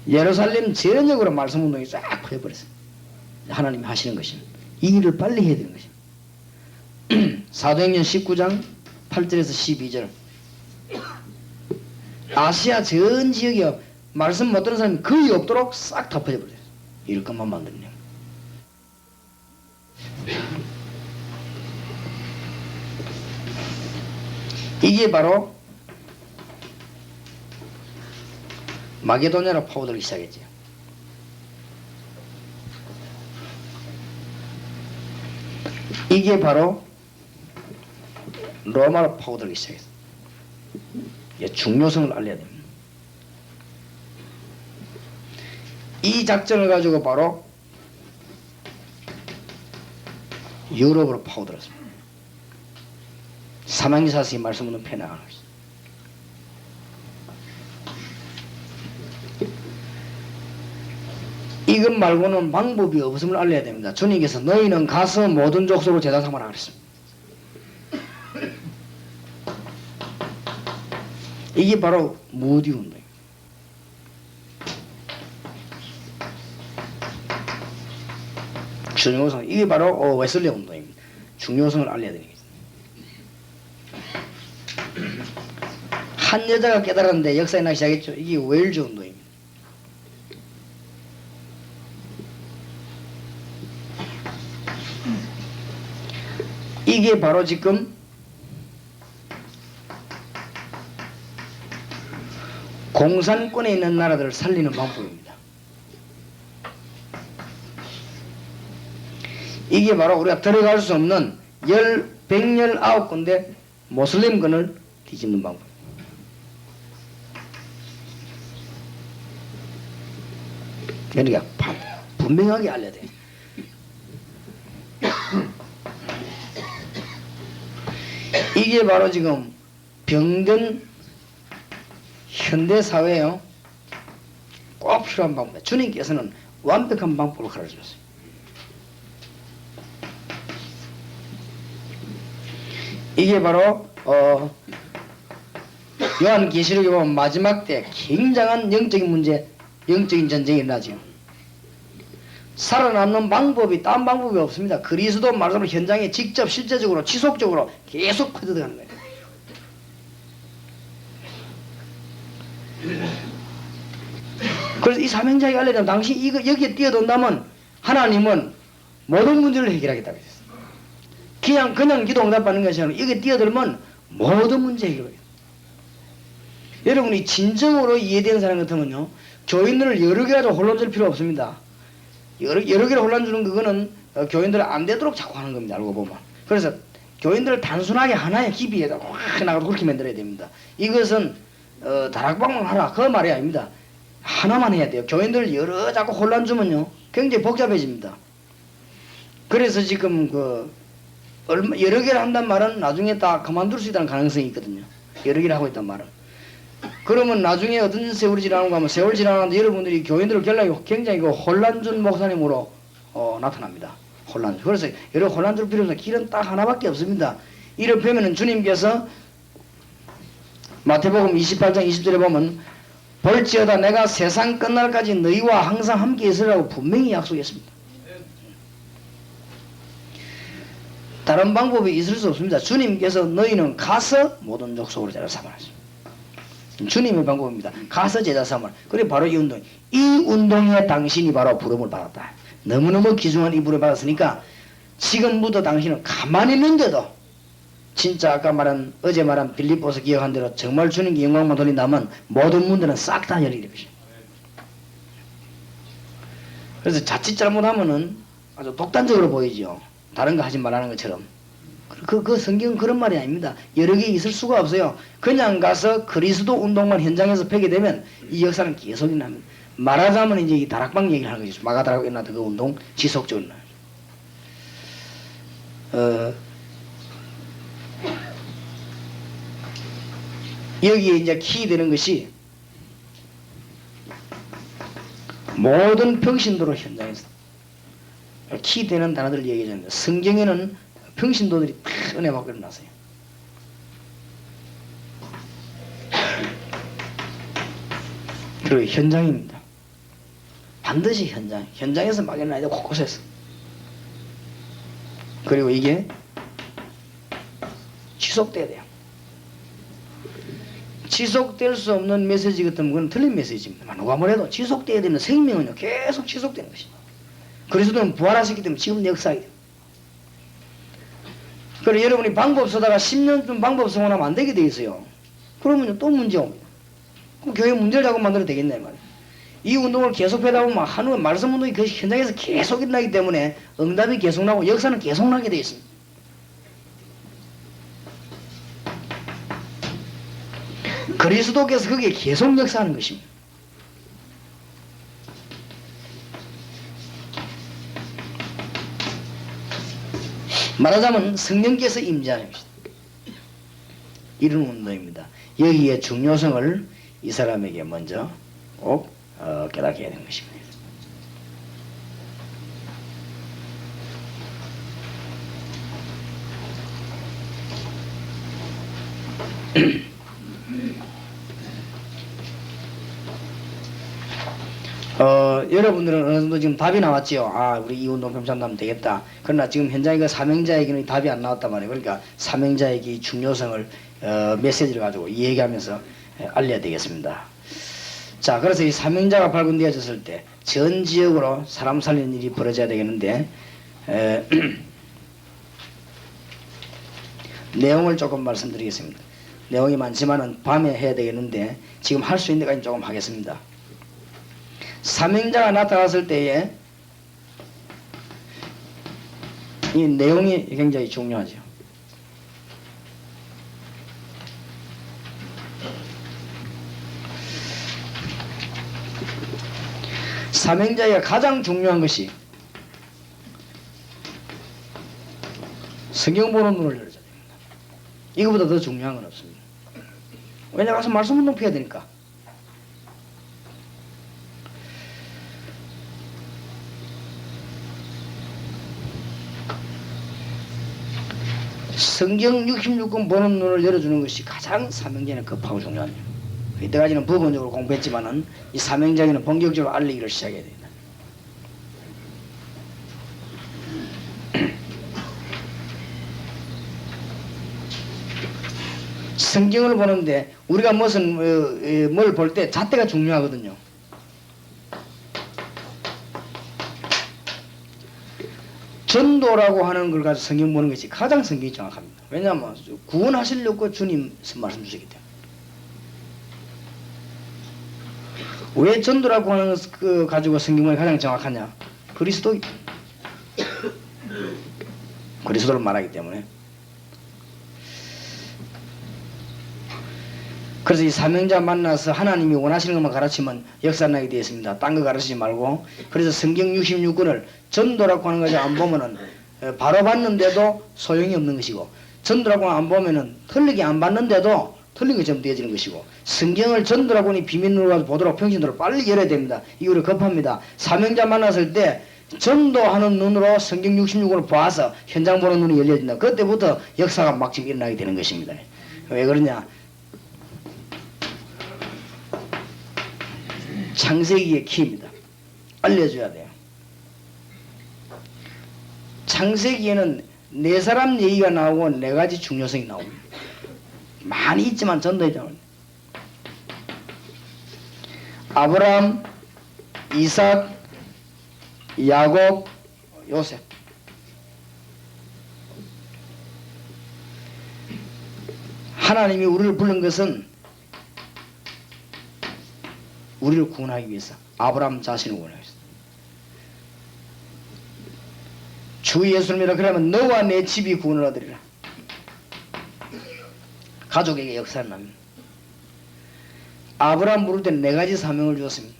예루살렘 전역으로 말씀 운동이 쫙 퍼져버렸어요. 하나님이 하시는 것입니다. 이 일을 빨리 해야 되는 것입니다. 사도행전 19장 8절에서 12절. 아시아 전 지역에 말씀 못 듣는 사람이 거의 없도록 싹 다 퍼져버렸어요. 이럴 것만 만들면. 이게 바로 마게도냐로 파고들기 시작했죠. 이게 바로 로마로 파고들기 시작했어요. 중요성을 알려야 됩니다. 이 작전을 가지고 바로 유럽으로 파고들었습니다. 사망기사스의 말씀은 펴나가는 것입니다. 이것 말고는 방법이 없음을 알려야 됩니다. 주님께서 너희는 가서 모든 족속으로 제자 삼으라 그랬습니다. 이게 바로 무디 운동입니다. 중요성, 이게 바로 웨슬리 운동입니다. 중요성을 알려드리겠습니다. 한 여자가 깨달았는데 역사에 나기 시작했죠. 이게 웨일즈 운동입니다. 이게 바로 지금 공산권에 있는 나라들을 살리는 방법입니다. 이게 바로 우리가 들어갈 수 없는 119군데 모슬림권을 뒤집는 방법. 그러니까 분명하게 알려야 돼. 이게 바로 지금 병든 현대사회에요 꼭 필요한 방법입니다. 주님께서는 완벽한 방법을 가르쳐줬어요. 이게 바로 요한계시록에 보면 마지막 때 굉장한 영적인 문제, 영적인 전쟁이 일어나죠. 살아남는 방법이 딴 방법이 없습니다. 그리스도 말씀을 현장에 직접 실제적으로 지속적으로 계속 퍼져들어가는 거예요. 그래서 이 사명자에게 알려면 당신 이거 여기에 뛰어든다면 하나님은 모든 문제를 해결하겠다고 했어요. 그냥 기도 응답받는 것이 아니라 여기에 뛰어들면 모든 문제 해결해요. 여러분이 진정으로 이해되는 사람 같으면요 교인들을 여러 개 가지고 혼란 줄 필요 없습니다. 여러 개를 혼란 주는 그거는 교인들 안 되도록 자꾸 하는 겁니다. 알고 보면. 그래서 교인들을 단순하게 하나의 깊이에다 확 나가도 그렇게 만들어야 됩니다. 이것은 다락방만 하라 그 말이 아닙니다. 하나만 해야 돼요. 교인들 여러 자꾸 혼란 주면요 굉장히 복잡해집니다. 그래서 지금 여러 개를 한단 말은 나중에 다 그만둘 수 있다는 가능성이 있거든요. 여러 개를 하고 있단 말은. 그러면 나중에 어떤 세월이 지나는가 하면 세월 지나는데 여러분들이 교인들을 결락이 굉장히 혼란 준 목사님으로 나타납니다. 혼란. 그래서 여러 혼란 줄 필요 없어요. 길은 딱 하나밖에 없습니다. 이를 보면은 주님께서 마태복음 28장 20절에 보면 볼지어다 내가 세상 끝날까지 너희와 항상 함께 있으라고 분명히 약속했습니다. 다른 방법이 있을 수 없습니다. 주님께서 너희는 가서 모든 족속으로 제자 삼으라. 주님의 방법입니다. 가서 제자 삼으라. 그래 바로 이 운동. 이 운동에 당신이 바로 부름을 받았다. 너무너무 귀중한 이 부름을 받았으니까 지금부터 당신은 가만히 있는데도 진짜 아까 어제 말한 빌립보서 기억한 대로 정말 주님께 영광만 돌린다면 모든 문제는 싹 다 열리는 것입니다. 그래서 자칫 잘못하면은 아주 독단적으로 보이죠. 다른 거 하지 말라는 것처럼. 그 성경은 그런 말이 아닙니다. 여러 개 있을 수가 없어요. 그냥 가서 그리스도 운동만 현장에서 펴게 되면 이 역사는 계속 일어납니다. 말하자면 이제 이 다락방 얘기를 하는 거죠. 마가다락 일어났던 그 운동 지속적으로 일어나요. 여기에 이제 키 되는 것이 모든 평신도로 현장에서 키 되는 단어들을 얘기하는데 성경에는 평신도들이 다 은혜 받고 일어났어요. 그리고 현장입니다. 반드시 현장에서 막 일어나야 돼. 곳곳에서. 그리고 이게 지속돼야 돼요. 지속될 수 없는 메시지 같으면 그건 틀린 메시지입니다. 누가 뭐래도 지속돼야 되는 생명은요 계속 지속되는 것입니다. 그리스도는 부활하셨기 때문에 지금 역사하게 됩니다. 그래 여러분이 방법 쓰다가 10년쯤 방법 쓰고 나면 안 되게 돼 있어요. 그러면 또 문제 옵니다. 그럼 교회 문제를 자꾸 만들어도 되겠네 말이에요. 이 운동을 계속 하다 보면 한우 말씀 운동이 그 현장에서 계속 일어나기 때문에 응답이 계속 나고 역사는 계속 나게 되어 있습니다. 그리스도께서 그게 계속 역사하는 것입니다. 말하자면 성령께서 임재하는 것이다. 이런 운동입니다. 여기에 중요성을 이 사람에게 먼저 꼭 깨닫게 해야 되는 것입니다. 여러분들은 어느 정도 지금 답이 나왔지요. 아, 우리 이 운동 병참하면 되겠다. 그러나 지금 현장에 그 사명자에게는 답이 안 나왔단 말이에요. 그러니까 사명자에게 이 중요성을 메시지를 가지고 얘기하면서 알려야 되겠습니다. 자, 그래서 이 사명자가 발견되어졌을 때 전 지역으로 사람 살리는 일이 벌어져야 되겠는데 내용을 조금 말씀드리겠습니다. 내용이 많지만은 밤에 해야 되겠는데 지금 할 수 있는 데까지 조금 하겠습니다. 사명자가 나타났을 때에 이 내용이 굉장히 중요하죠. 사명자에게 가장 중요한 것이 성경 보는 눈을 열어줘야 됩니다. 이거보다 더 중요한 건 없습니다. 왜냐 가서 말씀 운동 피해야 되니까. 성경 66권 보는 눈을 열어주는 것이 가장 사명자에는 급하고 중요합니다. 이때까지는 부분적으로 공부했지만은 이 사명자에게는 본격적으로 알리기를 시작해야 됩니다. 성경을 보는데 우리가 무슨 뭘 볼 때 잣대가 중요하거든요. 전도라고 하는 걸 가지고 성경 보는 것이 가장 성경이 정확합니다. 왜냐하면 구원하시려고 주님 말씀 주시기 때문에. 왜 전도라고 하는 것 가지고 성경이 가장 정확하냐? 그리스도를 말하기 때문에. 그래서 이 사명자 만나서 하나님이 원하시는 것만 가르치면 역사나게 되어 있습니다. 딴 거 가르치지 말고. 그래서 성경 66권을 전도라고 하는 것을 안 보면은 바로 봤는데도 소용이 없는 것이고, 전도라고 안 보면은 틀리게 안 봤는데도 틀리게 좀 되어지는 것이고, 성경을 전도라고 하니 비밀로 보도록 평신도를 빨리 열어야 됩니다. 이거 우리 급합니다. 사명자 만났을 때 전도하는 눈으로 성경 66권을 봐서 현장 보는 눈이 열려진다. 그때부터 역사가 막 지금 일어나게 되는 것입니다. 왜 그러냐? 창세기의 키입니다. 알려줘야 돼요. 창세기에는 네 사람 얘기가 나오고 네 가지 중요성이 나옵니다. 많이 있지만 전도했잖아요. 아브라함, 이삭, 야곱, 요셉. 하나님이 우리를 부른 것은 우리를 구원하기 위해서 아브라함 자신을 구원하기 위해서. 주 예수님이라 그러면 너와 내 집이 구원을 얻으리라. 가족에게 역사를 납니다. 아브라함 부를 때 네 가지 사명을 주었습니다.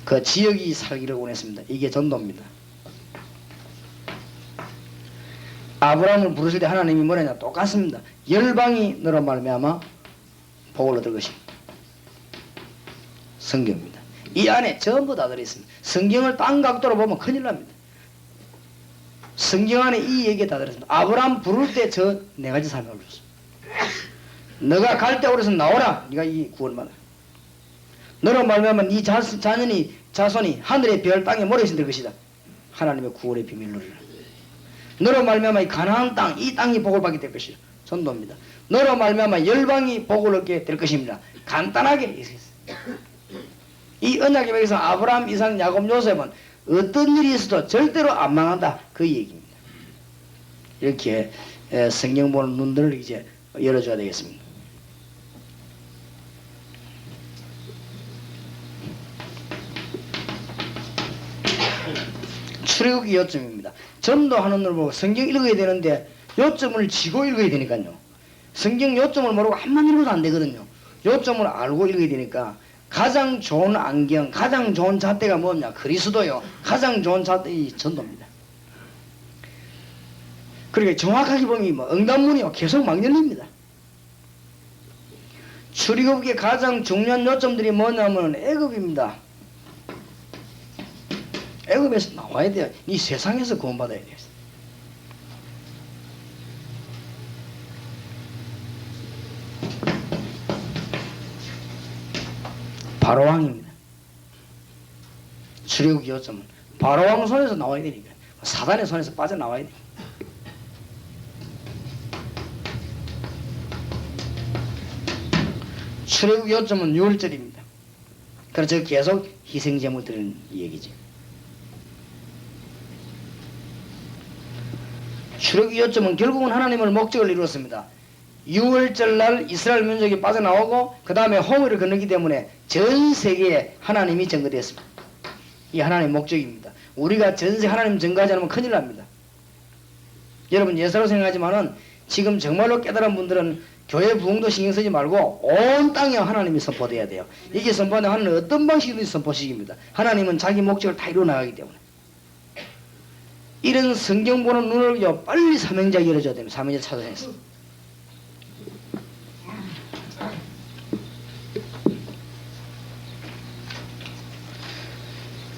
그 지역이 살기를 원했습니다. 이게 전도입니다. 아브라함을 부르실 때 하나님이 뭐냐냐 똑같습니다. 열방이 너로 말미암아 복을 얻을 것입니다. 성경입니다. 이 안에 전부 다 들어있습니다. 성경을 딴 각도로 보면 큰일 납니다. 성경 안에 이 얘기가 다 들어있습니다. 아브라함 부를 때 저 네 가지 사명을 줬습니다. 너가 갈 때 오래서 나오라. 네가 이 구원을 받아. 너로 말미암아 네 자손이 하늘의 별 땅에 모래신 될 것이다. 하나님의 구원의 비밀을 누리라. 너로 말미암아 이 가나안 땅, 이 땅이 복을 받게 될 것이다. 전도입니다. 너로 말미암아 열방이 복을 얻게 될 것입니다. 간단하게 얘기했어요. 이 언약에 의해서 아브라함, 이삭, 야곱, 요셉은 어떤 일이 있어도 절대로 안 망한다. 그 얘기입니다. 이렇게 성경 보는 눈들을 이제 열어줘야 되겠습니다. 출애굽기 요점입니다. 전도하는 걸 보고 성경 읽어야 되는데 요점을 지고 읽어야 되니까요. 성경 요점을 모르고 한번 읽어도 안 되거든요. 요점을 알고 읽어야 되니까 가장 좋은 안경, 가장 좋은 잣대가 뭐냐? 그리스도요. 가장 좋은 잣대이 전도입니다. 그러니까 정확하게 보면 뭐 응답문이요. 계속 막 열립니다. 출애굽기의 가장 중요한 요점들이 뭐냐면 애굽입니다. 애굽에서 나와야 돼요. 이 세상에서 구원받아야 돼요. 바로왕입니다. 출애굽기 요점은 바로왕 손에서 나와야 되니까 사단의 손에서 빠져나와야 돼요. 출애굽기 요점은 6월절입니다. 그래서 계속 희생제물 드리는 얘기죠. 출애굽기 요점은 결국은 하나님을 목적을 이루었습니다. 6월절 날 이스라엘 민족이 빠져나오고 그 다음에 홍해를 건너기 때문에 전 세계에 하나님이 증거되었습니다. 이 하나님의 목적입니다. 우리가 전세 하나님 증거하지 않으면 큰일 납니다. 여러분 예사로 생각하지만은 지금 정말로 깨달은 분들은 교회 부흥도 신경 쓰지 말고 온 땅에 하나님이 선포돼야 돼요. 이게 선포는 하나님은 어떤 방식이든지 선포식입니다. 하나님은 자기 목적을 다 이루어 나가기 때문에. 이런 성경 보는 눈을요 빨리 사명자에게 열어줘야 됩니다. 사명자 찾아내서.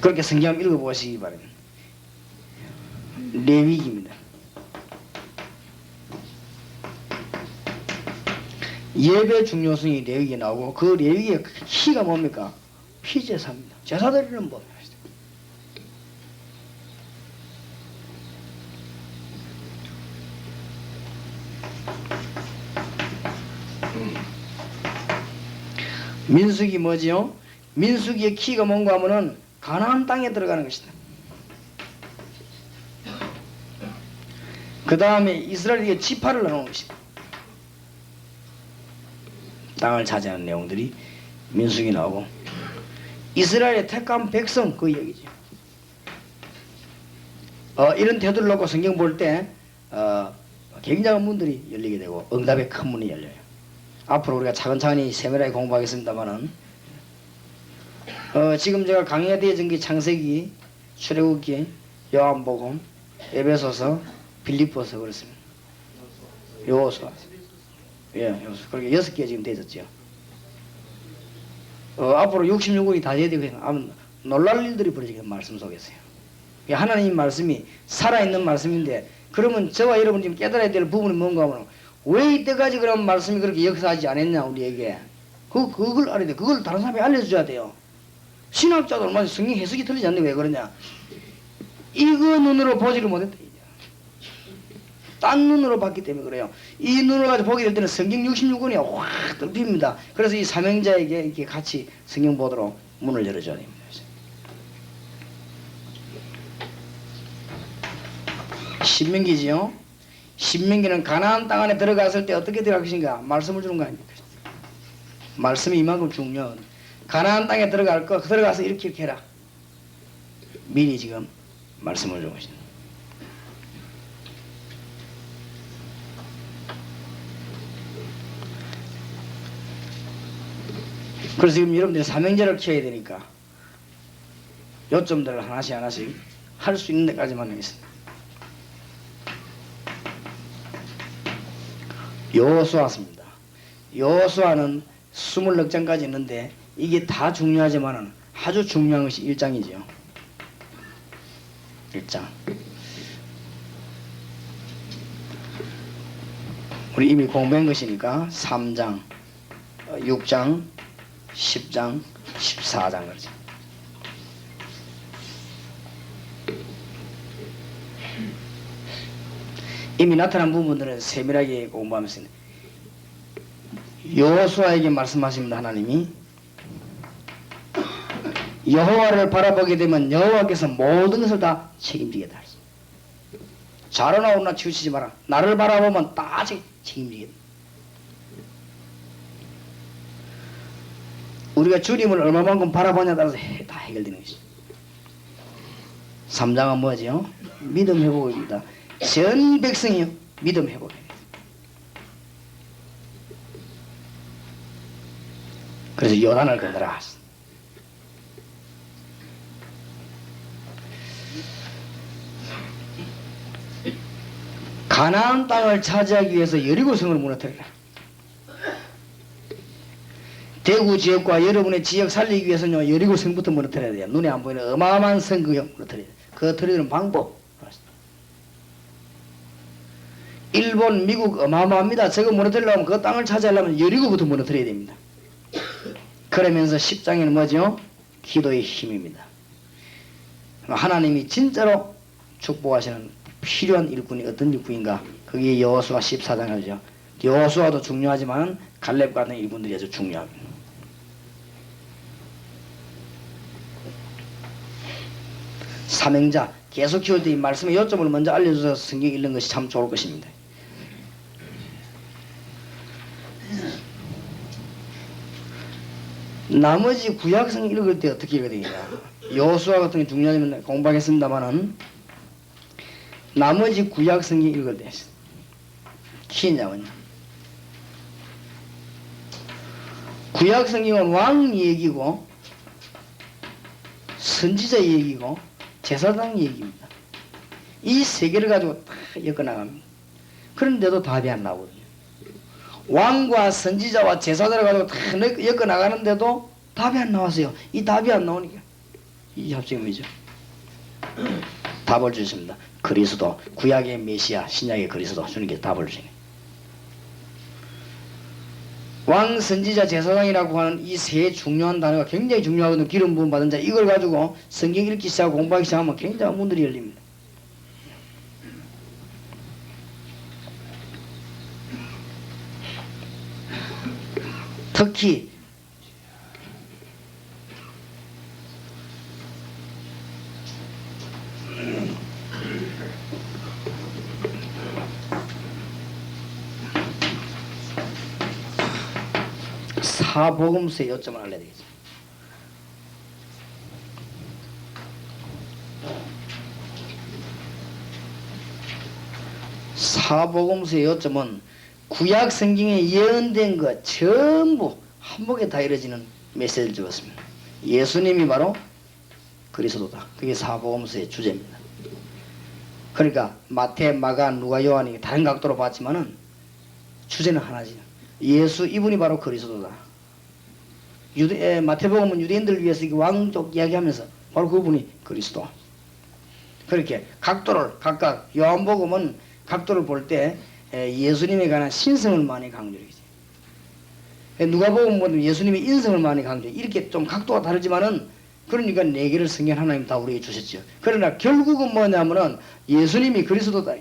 그렇게 성경 한번 읽어보시기 바랍니다. 레위기입니다. 예배 중요성이 레위기에 나오고 그 레위기의 키가 뭡니까? 피제사입니다. 제사드리는 법. 민수기 뭐지요? 민수기의 키가 뭔가 하면은 가나안 땅에 들어가는 것이다. 그 다음에 이스라엘에게 지파를 나누는 것이다. 땅을 차지하는 내용들이 민수기 나오고 이스라엘의 택한 백성 그 얘기죠. 이런 태도를 놓고 성경 볼 때 굉장한 문들이 열리게 되고 응답의 큰 문이 열려요. 앞으로 우리가 차근차근히 세밀하게 공부하겠습니다만은 지금 제가 강의가 되어진 게 창세기, 출애굽기, 요한복음, 에베소서, 빌립보서 그렇습니다. 요호수아. 예, 요호수아. 그렇게 6개 지금 되었죠. 앞으로 66권이 다 돼야 되고 아마 놀랄 일들이 벌어지게 말씀 속에서요. 하나님 말씀이 살아있는 말씀인데 그러면 저와 여러분 지금 깨달아야 될 부분이 뭔가 하면 왜 이때까지 그런 말씀이 그렇게 역사하지 않았냐 우리에게 그걸 알아야 돼. 그걸 다른 사람이 알려줘야 돼요. 신학자도 얼마나 성경 해석이 틀리지 않는데 왜 그러냐. 이거 눈으로 보지를 못했다. 딴 눈으로 봤기 때문에 그래요. 이 눈으로 가지고 보게 될 때는 성경 66권이 확 뚫힙니다. 그래서 이 사명자에게 이렇게 같이 성경 보도록 문을 열어줘야 됩니다. 신명기지요. 신명기는 가나안 땅 안에 들어갔을 때 어떻게 들어갈 것인가 말씀을 주는 거 아닙니까? 말씀이 이만큼 중요한. 가나안 땅에 들어갈 거 들어가서 이렇게 해라. 미리 지금 말씀을 주는 것입니다. 그래서 지금 여러분들이 사명자를 키워야 되니까 요점들을 하나씩 하나씩 할 수 있는 데까지만 하겠습니다. 여호수아입니다. 여호수아는 24장까지 있는데 이게 다 중요하지만 아주 중요한 것이 1장이죠. 1장. 우리 이미 공부한 것이니까 3장, 6장, 10장, 14장 그러죠. 이미 나타난 부분들은 세밀하게 공부하면서 여호수아에게 말씀하십니다. 하나님이 여호와를 바라보게 되면 여호와께서 모든 것을 다 책임지겠다. 잘하나 오나 치우치지 마라. 나를 바라보면 다 책임지겠다. 우리가 주님을 얼마만큼 바라보냐에 따라서 다 해결되는 것이죠. 3장은 뭐죠? 믿음 회복입니다. 전 백성이요 믿음 회복입니다. 그래서 요단을 건너라. 가나안 땅을 차지하기 위해서 여리고성을 무너뜨리라. 대구 지역과 여러분의 지역 살리기 위해서는 여리고성부터 무너뜨려야 돼요. 눈에 안 보이는 어마어마한 성구역 무너뜨려야 돼요. 그 터뜨리는 방법. 일본, 미국 어마어마합니다. 저거 무너뜨리려면 그 땅을 차지하려면 여리고부터 무너뜨려야 됩니다. 그러면서 10장에는 뭐죠? 기도의 힘입니다. 하나님이 진짜로 축복하시는 필요한 일꾼이 어떤 일꾼인가? 그게 여호수아 14장이죠. 여호수아도 중요하지만 갈렙 같은 일꾼들이 아주 중요합니다. 삼행자 계속 키울 때 이 말씀의 요점을 먼저 알려줘서 성경 읽는 것이 참 좋을 것입니다. 나머지 구약성 읽을 때 어떻게 읽어야 되냐? 여호수아 같은 게 중요하지만 공부하겠습니다만은 나머지 구약성경 읽을 때 키냐면요. 구약성경은 왕 얘기고 선지자 얘기고 제사장 얘기입니다. 이 세 개를 가지고 다 엮어나갑니다. 그런데도 답이 안 나오거든요. 왕과 선지자와 제사장을 가지고 다 엮어나가는데도 답이 안 나왔어요. 이 답이 안 나오니까 이 합성이죠. 답을 주십니다. 그리스도, 구약의 메시아, 신약의 그리스도, 주님께서 답을 주시네. 왕, 선지자, 제사장이라고 하는 이 세 중요한 단어가 굉장히 중요하거든요. 기름 부음 받은 자, 이걸 가지고 성경 읽기 시작하고 공부하기 시작하면 굉장한 문들이 열립니다. 특히 사복음서의 요점을 알려야 되겠죠. 사복음서의 요점은 구약 성경에 예언된 것 전부 한복에 다 이루어지는 메시지를 주었습니다. 예수님이 바로 그리스도다. 그게 사복음서의 주제입니다. 그러니까 마태, 마가, 누가, 요한이 다른 각도로 봤지만은 주제는 하나지. 예수 이분이 바로 그리스도다. 마태복음은 유대인들을 위해서 왕족 이야기하면서 바로 그분이 그리스도. 그렇게 각도를 각각, 요한복음은 각도를 볼 때 예수님에 관한 신성을 많이 강조하지. 누가복음은 예수님의 인성을 많이 강조해. 이렇게 좀 각도가 다르지만은 그러니까 네 개를 성경 하나님 다 우리에게 주셨죠. 그러나 결국은 뭐냐면은 예수님이 그리스도다.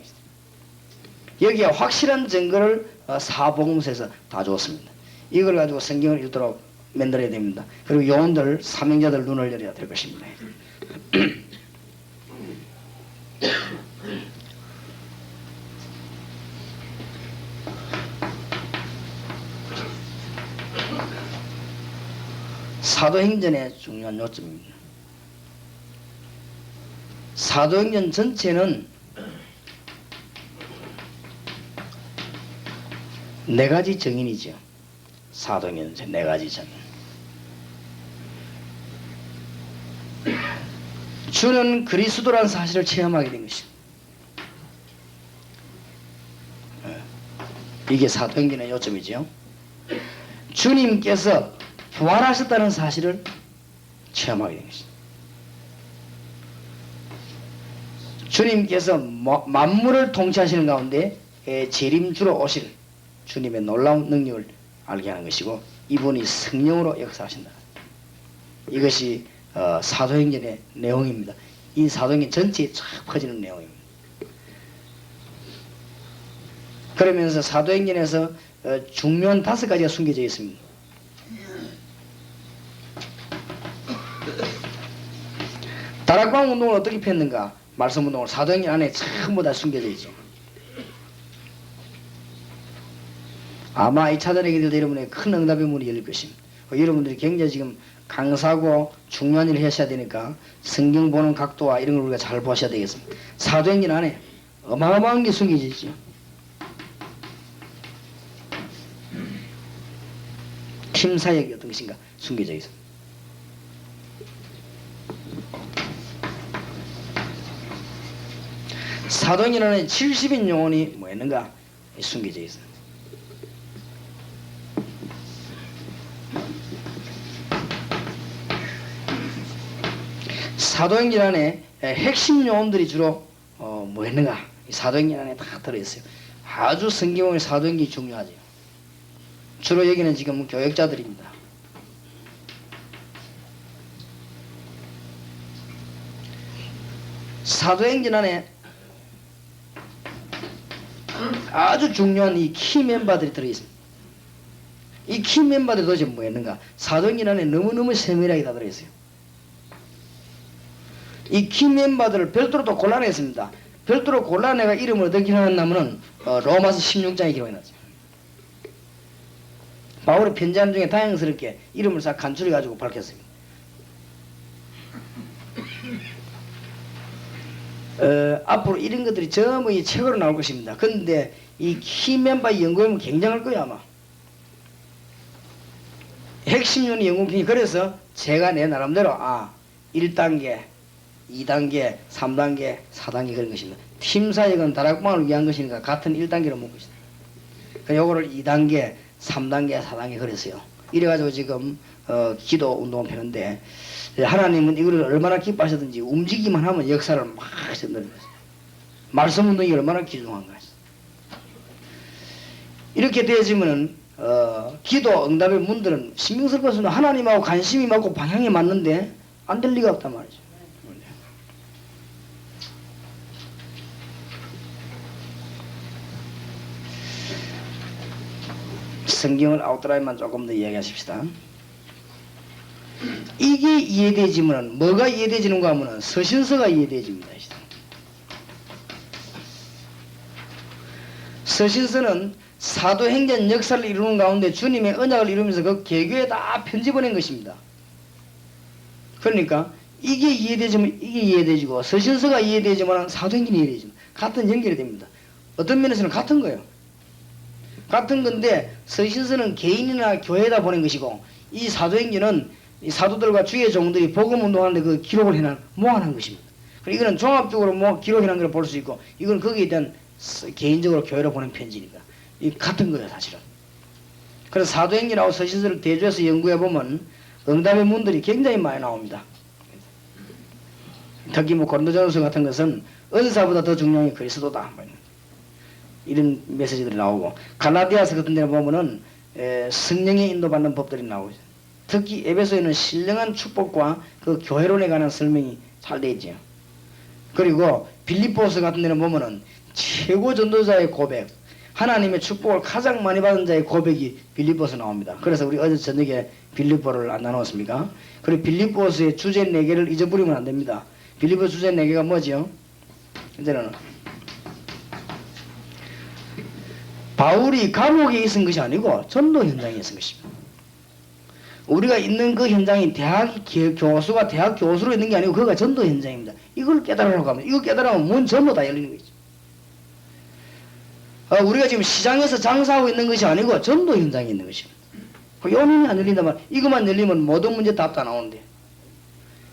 여기에 확실한 증거를 사복음서에서 다 줬습니다. 이걸 가지고 성경을 읽도록 만들어야 됩니다. 그리고 요원들, 사명자들 눈을 열어야 될 것입니다. 사도행전의 중요한 요점입니다. 사도행전 전체는 네 가지 정인이죠. 사도행전 네 가지 정인. 주는 그리스도라는 사실을 체험하게 된 것입니다. 이게 사도행전의 요점이죠. 주님께서 부활하셨다는 사실을 체험하게 된 것입니다. 주님께서 만물을 통치하시는 가운데 재림주로 오실 주님의 놀라운 능력을 알게 하는 것이고, 이분이 성령으로 역사하신다. 이것이 사도행전의 내용입니다. 이 사도행전 전체에 쫙 퍼지는 내용입니다. 그러면서 사도행전에서 중요한 5가지가 숨겨져 있습니다. 다락방 운동을 어떻게 폈는가? 말씀 운동을 사도행전 안에 전부 다 숨겨져 있죠. 아마 이 차전에 기들 여러분의 큰 응답의 문이 열릴 것입니다. 여러분들이 굉장히 지금 강사고 중요한 일을 하셔야 되니까 성경 보는 각도와 이런 걸 우리가 잘 보셔야 되겠습니다. 사도행전 안에 어마어마한 게 숨겨져 있죠. 팀 사역이 어떤 것인가 숨겨져 있습니다. 사도행전 안에 70인 영혼이 뭐였는가 숨겨져 있습니다. 사도행전 안에 핵심 요원들이 주로 뭐였는가? 사도행전 안에 다 들어있어요. 아주 성경의 사도행전이 중요하죠. 주로 여기는 지금 교역자들입니다. 사도행전 안에 아주 중요한 이 키 멤버들이 들어있습니다. 이 키 멤버들이 도대체 뭐였는가? 사도행전 안에 너무너무 세밀하게 다 들어있어요. 이 키 멤버들을 별도로 또 골라냈습니다. 별도로 골라내가 이름을 어떻게 기록했냐면은 로마서 16장에 기록해놨죠. 바울의 편지한 중에 다양스럽게 이름을 싹 간추려가지고 밝혔습니다. 앞으로 이런 것들이 전부 이 책으로 나올 것입니다. 그런데 이 키 멤버 연구하면 굉장할 거예요 아마. 핵심 요원의 연구평이 그래서 제가 내 나름대로 1단계 2단계, 3단계, 4단계 그런 것입니다. 팀 사역은 다락방을 위한 것이니까 같은 1단계로 먹고 있어요. 그래서 요거를 2단계, 3단계, 4단계 그랬어요. 이래가지고 지금 기도 운동을 펴는데 하나님은 이거를 얼마나 기뻐하셨든지 움직이기만 하면 역사를 막 흔드는 거죠. 말씀 운동이 얼마나 귀중한 거죠. 이렇게 되어지면은 기도 응답의 문들은 신경 쓸 것은 하나님하고 관심이 맞고 방향이 맞는데 안 될 리가 없단 말이죠. 성경을 아웃라인만 조금 더 이야기하십시다. 이게 이해되지면 뭐가 이해되지는가 하면 서신서가 이해되집니다. 서신서는 사도행전 역사를 이루는 가운데 주님의 언약을 이루면서 그 개교에 다 편지 보낸 것입니다. 그러니까 이게 이해되지면 이게 이해되지고 서신서가 이해되지만 사도행전이 이해되지만 같은 연결이 됩니다. 어떤 면에서는 같은 거예요. 같은 건데 서신서는 개인이나 교회에다 보낸 것이고 이 사도행전은 이 사도들과 주의 종들이 복음 운동하는데 그 기록을 해놓은 모아놓은 것입니다. 그리고 이거는 종합적으로 기록해놓은 걸 볼 수 있고 이건 거기에 대한 개인적으로 교회로 보낸 편지니까 이 같은 거예요 사실은. 그래서 사도행전하고 서신서를 대조해서 연구해보면 응답의 문들이 굉장히 많이 나옵니다. 특히 고린도전서 같은 것은 은사보다 더 중요한 게 그리스도다 이런 메시지들이 나오고 갈라디아서 같은 데는 보면은 성령의 인도받는 법들이 나오죠. 특히 에베소에는 신령한 축복과 그 교회론에 관한 설명이 잘 되어 있죠. 그리고 빌립보서 같은 데는 보면은 최고 전도자의 고백, 하나님의 축복을 가장 많이 받은 자의 고백이 빌립보서 나옵니다. 그래서 우리 어제 저녁에 빌립보를 안 나눴습니까? 그리고 빌립보서의 주제 4개를 잊어버리면 안 됩니다. 빌립보 주제 4개가 뭐지요? 이제는 바울이 감옥에 있은 것이 아니고 전도 현장에 있은 것입니다. 우리가 있는 그 현장이 대학 교수로 있는 게 아니고 그가 전도 현장입니다. 이걸 깨달으라고 하면 이거 깨달으면 문 전부 다 열리는 거죠. 우리가 지금 시장에서 장사하고 있는 것이 아니고 전도 현장에 있는 것입니다. 요 문이 안 열린다면 이것만 열리면 모든 문제 답 다 나오는데.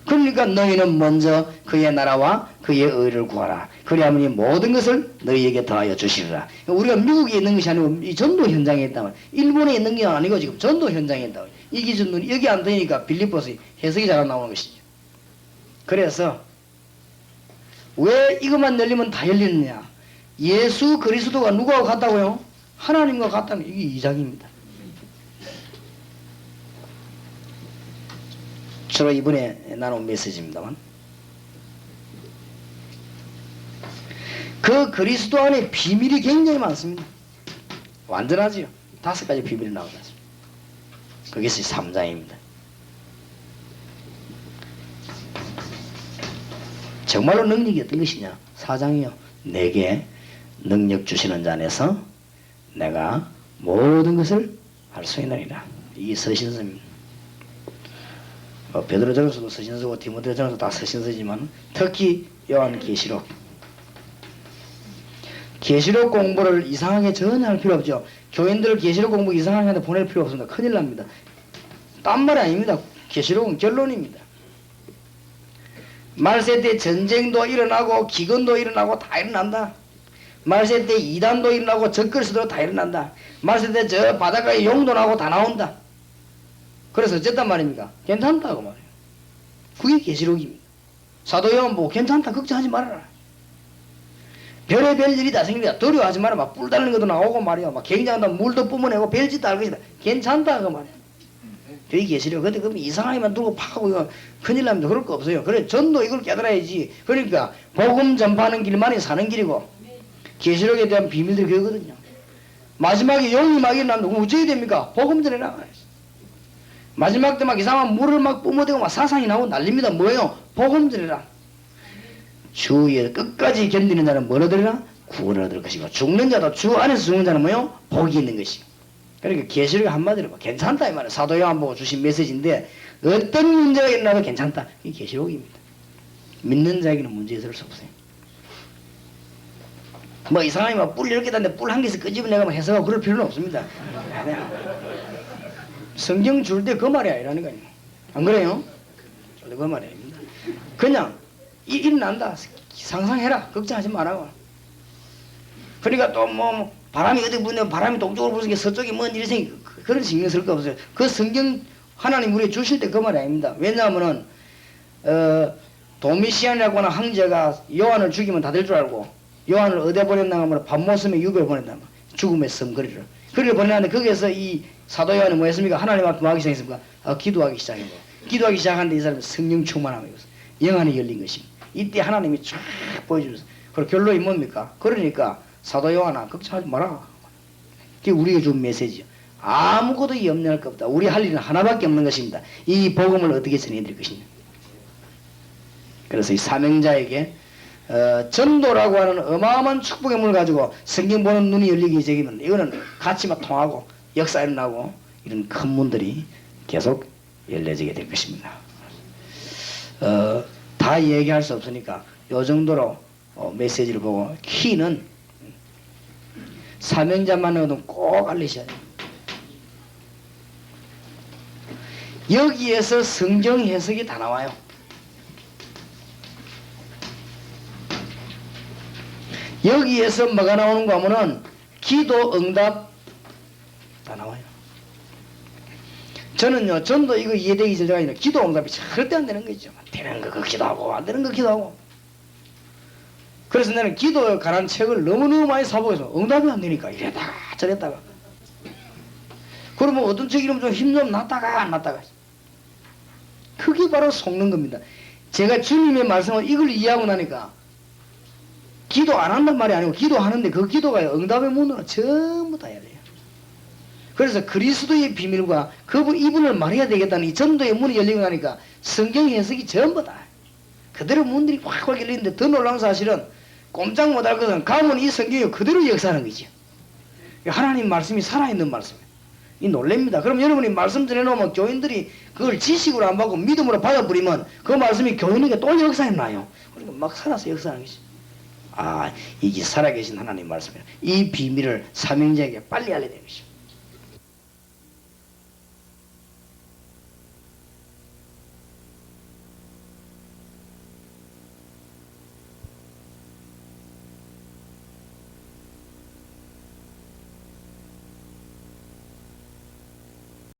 그러니까 너희는 먼저 그의 나라와 그의 의를 구하라. 그리하면 이 모든 것을 너희에게 더하여 주시리라. 우리가 미국에 있는 것이 아니고 이 전도 현장에 있다면 일본에 있는 게 아니고 지금 전도 현장에 있다면 이 기준은 여기 안 되니까 빌립보서 해석이 잘 안 나오는 것이죠. 그래서 왜 이것만 열리면 다 열리느냐? 예수 그리스도가 누구하고 같다고요? 하나님과 같다는 이게 이장입니다. 주로 이번에 나눈 메시지입니다만 그 그리스도 안에 비밀이 굉장히 많습니다. 완전하지요. 5가지 비밀이 나오지 않습니다. 그것이 3장입니다. 정말로 능력이 어떤 것이냐? 4장이요. 내게 능력 주시는 자 안에서 내가 모든 것을 할 수 있느니라. 이 서신서입니다. 베드로전서도 서신서고 디모데전서도 다 서신서지만 특히 요한계시록 계시록 공부를 이상하게 전혀 할 필요 없죠. 교인들을 계시록 공부 이상하게 하는데 보낼 필요 없습니다. 큰일 납니다. 딴 말이 아닙니다. 계시록은 결론입니다. 말세 때 전쟁도 일어나고 기근도 일어나고 다 일어난다. 말세 때 이단도 일어나고 적그리스도 다 일어난다. 말세 때 저 바닷가에 용도 나고 다 나온다. 그래서 어쨌단 말입니까? 괜찮다고 말이에요. 그게 계시록입니다. 사도 요한 보고 괜찮다 걱정하지 말아라. 별의별 일이 다 생깁니다. 두려워하지 마라. 막 뿔 달리는 것도 나오고 말이야. 막 굉장하다 물도 뿜어내고 별짓도 할 것이다. 괜찮다 그 말이야. 그게 계시록. 근데 그럼 이상하게만 두고 파고 이거 큰일 납니다. 그럴 거 없어요. 그래 전도 이걸 깨달아야지. 그러니까 복음 전파하는 길만이 사는 길이고 계시록에 대한 비밀들이 그거거든요. 마지막에 영이 막 일어나면 그럼 어찌해야 됩니까? 복음 전에 나가야지. 마지막 때 막 이상한 물을 막 뿜어대고 막 사상이 나오고 난립니다. 뭐예요? 복음 전해라. 주의 끝까지 견디는 자는 뭘 얻으리라? 구원을 얻을 것이고 죽는 자도 주 안에서 죽는 자는 뭐예요? 복이 있는 것이고. 그러니까 계시록이 한마디로 뭐 괜찮다 이 말이에요. 사도 요한 보고 주신 메시지인데 어떤 문제가 일어나도 괜찮다. 이게 계시록입니다. 믿는 자에게는 문제 있을 수 없어요. 뭐 이상하게 막 뿔 10개 단데 뿔 한 개에서 끄집어내가 해석하고 그럴 필요는 없습니다. 성경 줄 때 그 말이 아니라니까요. 안 그래요? 그 말이 아닙니다. 그냥 일어난다. 상상해라. 걱정하지 말라고. 그러니까 또 뭐 바람이 어디 부는데 바람이 동쪽으로 부는 서쪽이 뭔 일이 생기 그런 신경 쓸 거 없어요. 그 성경 하나님 우리에 주실 때 그 말이 아닙니다. 왜냐하면은 도미시안이라고 하는 황제가 요한을 죽이면 다 될 줄 알고 요한을 어디에 보냈나 하면 밤모섬에 유배를 보낸다. 죽음의 섬거리를. 거리를 보내는데 거기에서 이 사도 요한이 뭐 했습니까? 하나님 앞에 뭐 하기 시작했습니까? 기도하기 시작한 거예요. 기도하기 시작하는데 이 사람은 성령 충만함이 있어요. 영안이 열린 것입니다. 이때 하나님이 쫙 보여주면서 그리고 결론이 뭡니까? 그러니까 사도 요한아 걱정하지 마라. 그게 우리에게 준 메시지요. 아무것도 염려할 것 없다. 우리 할 일은 하나밖에 없는 것입니다. 이 복음을 어떻게 전해드릴 것이냐. 그래서 이 사명자에게 전도라고 하는 어마어마한 축복의 문을 가지고 성경 보는 눈이 열리기 시작하면 이거는 같이 막 통하고 역사 일어나고 이런 큰 문들이 계속 열려지게 될 것입니다. 다 얘기할 수 없으니까 요 정도로 메시지를 보고 키는 사명자만으로도 꼭 알리셔야 돼요. 여기에서 성경 해석이 다 나와요. 여기에서 뭐가 나오는가 하면은 기도 응답 다 나와요. 저는요 전도 이거 이해되기 전에가 아니라 기도 응답이 절대 안 되는 거죠. 되는 거 기도하고 안 되는 거 기도하고. 그래서 나는 기도에 관한 책을 너무너무 많이 사보고서 응답이 안 되니까 이랬다가 저랬다가 그러면 어떤 책 이름 좀 힘 좀 났다가 안 났다가 그게 바로 속는 겁니다. 제가 주님의 말씀을 이걸 이해하고 나니까 기도 안 한단 말이 아니고 기도하는데 그 기도가 응답의 문으로 전부 다 해야 돼요. 그래서 그리스도의 비밀과 이분을 말해야 되겠다는 이 전도의 문이 열리고 나니까 성경 해석이 전부 다 그대로 문들이 확 열리는데 더 놀라운 사실은 꼼짝 못할 것은 가면 이 성경이 그대로 역사하는 거죠. 하나님 말씀이 살아있는 말씀이에요. 이 놀랍니다. 그럼 여러분이 말씀 전해놓으면 교인들이 그걸 지식으로 안 받고 믿음으로 받아버리면 그 말씀이 교인에게 또 역사했나요? 그러니까 막 살아서 역사하는 것이죠. 이게 살아계신 하나님 말씀이에요. 이 비밀을 사명자에게 빨리 알려야 되는 것이죠.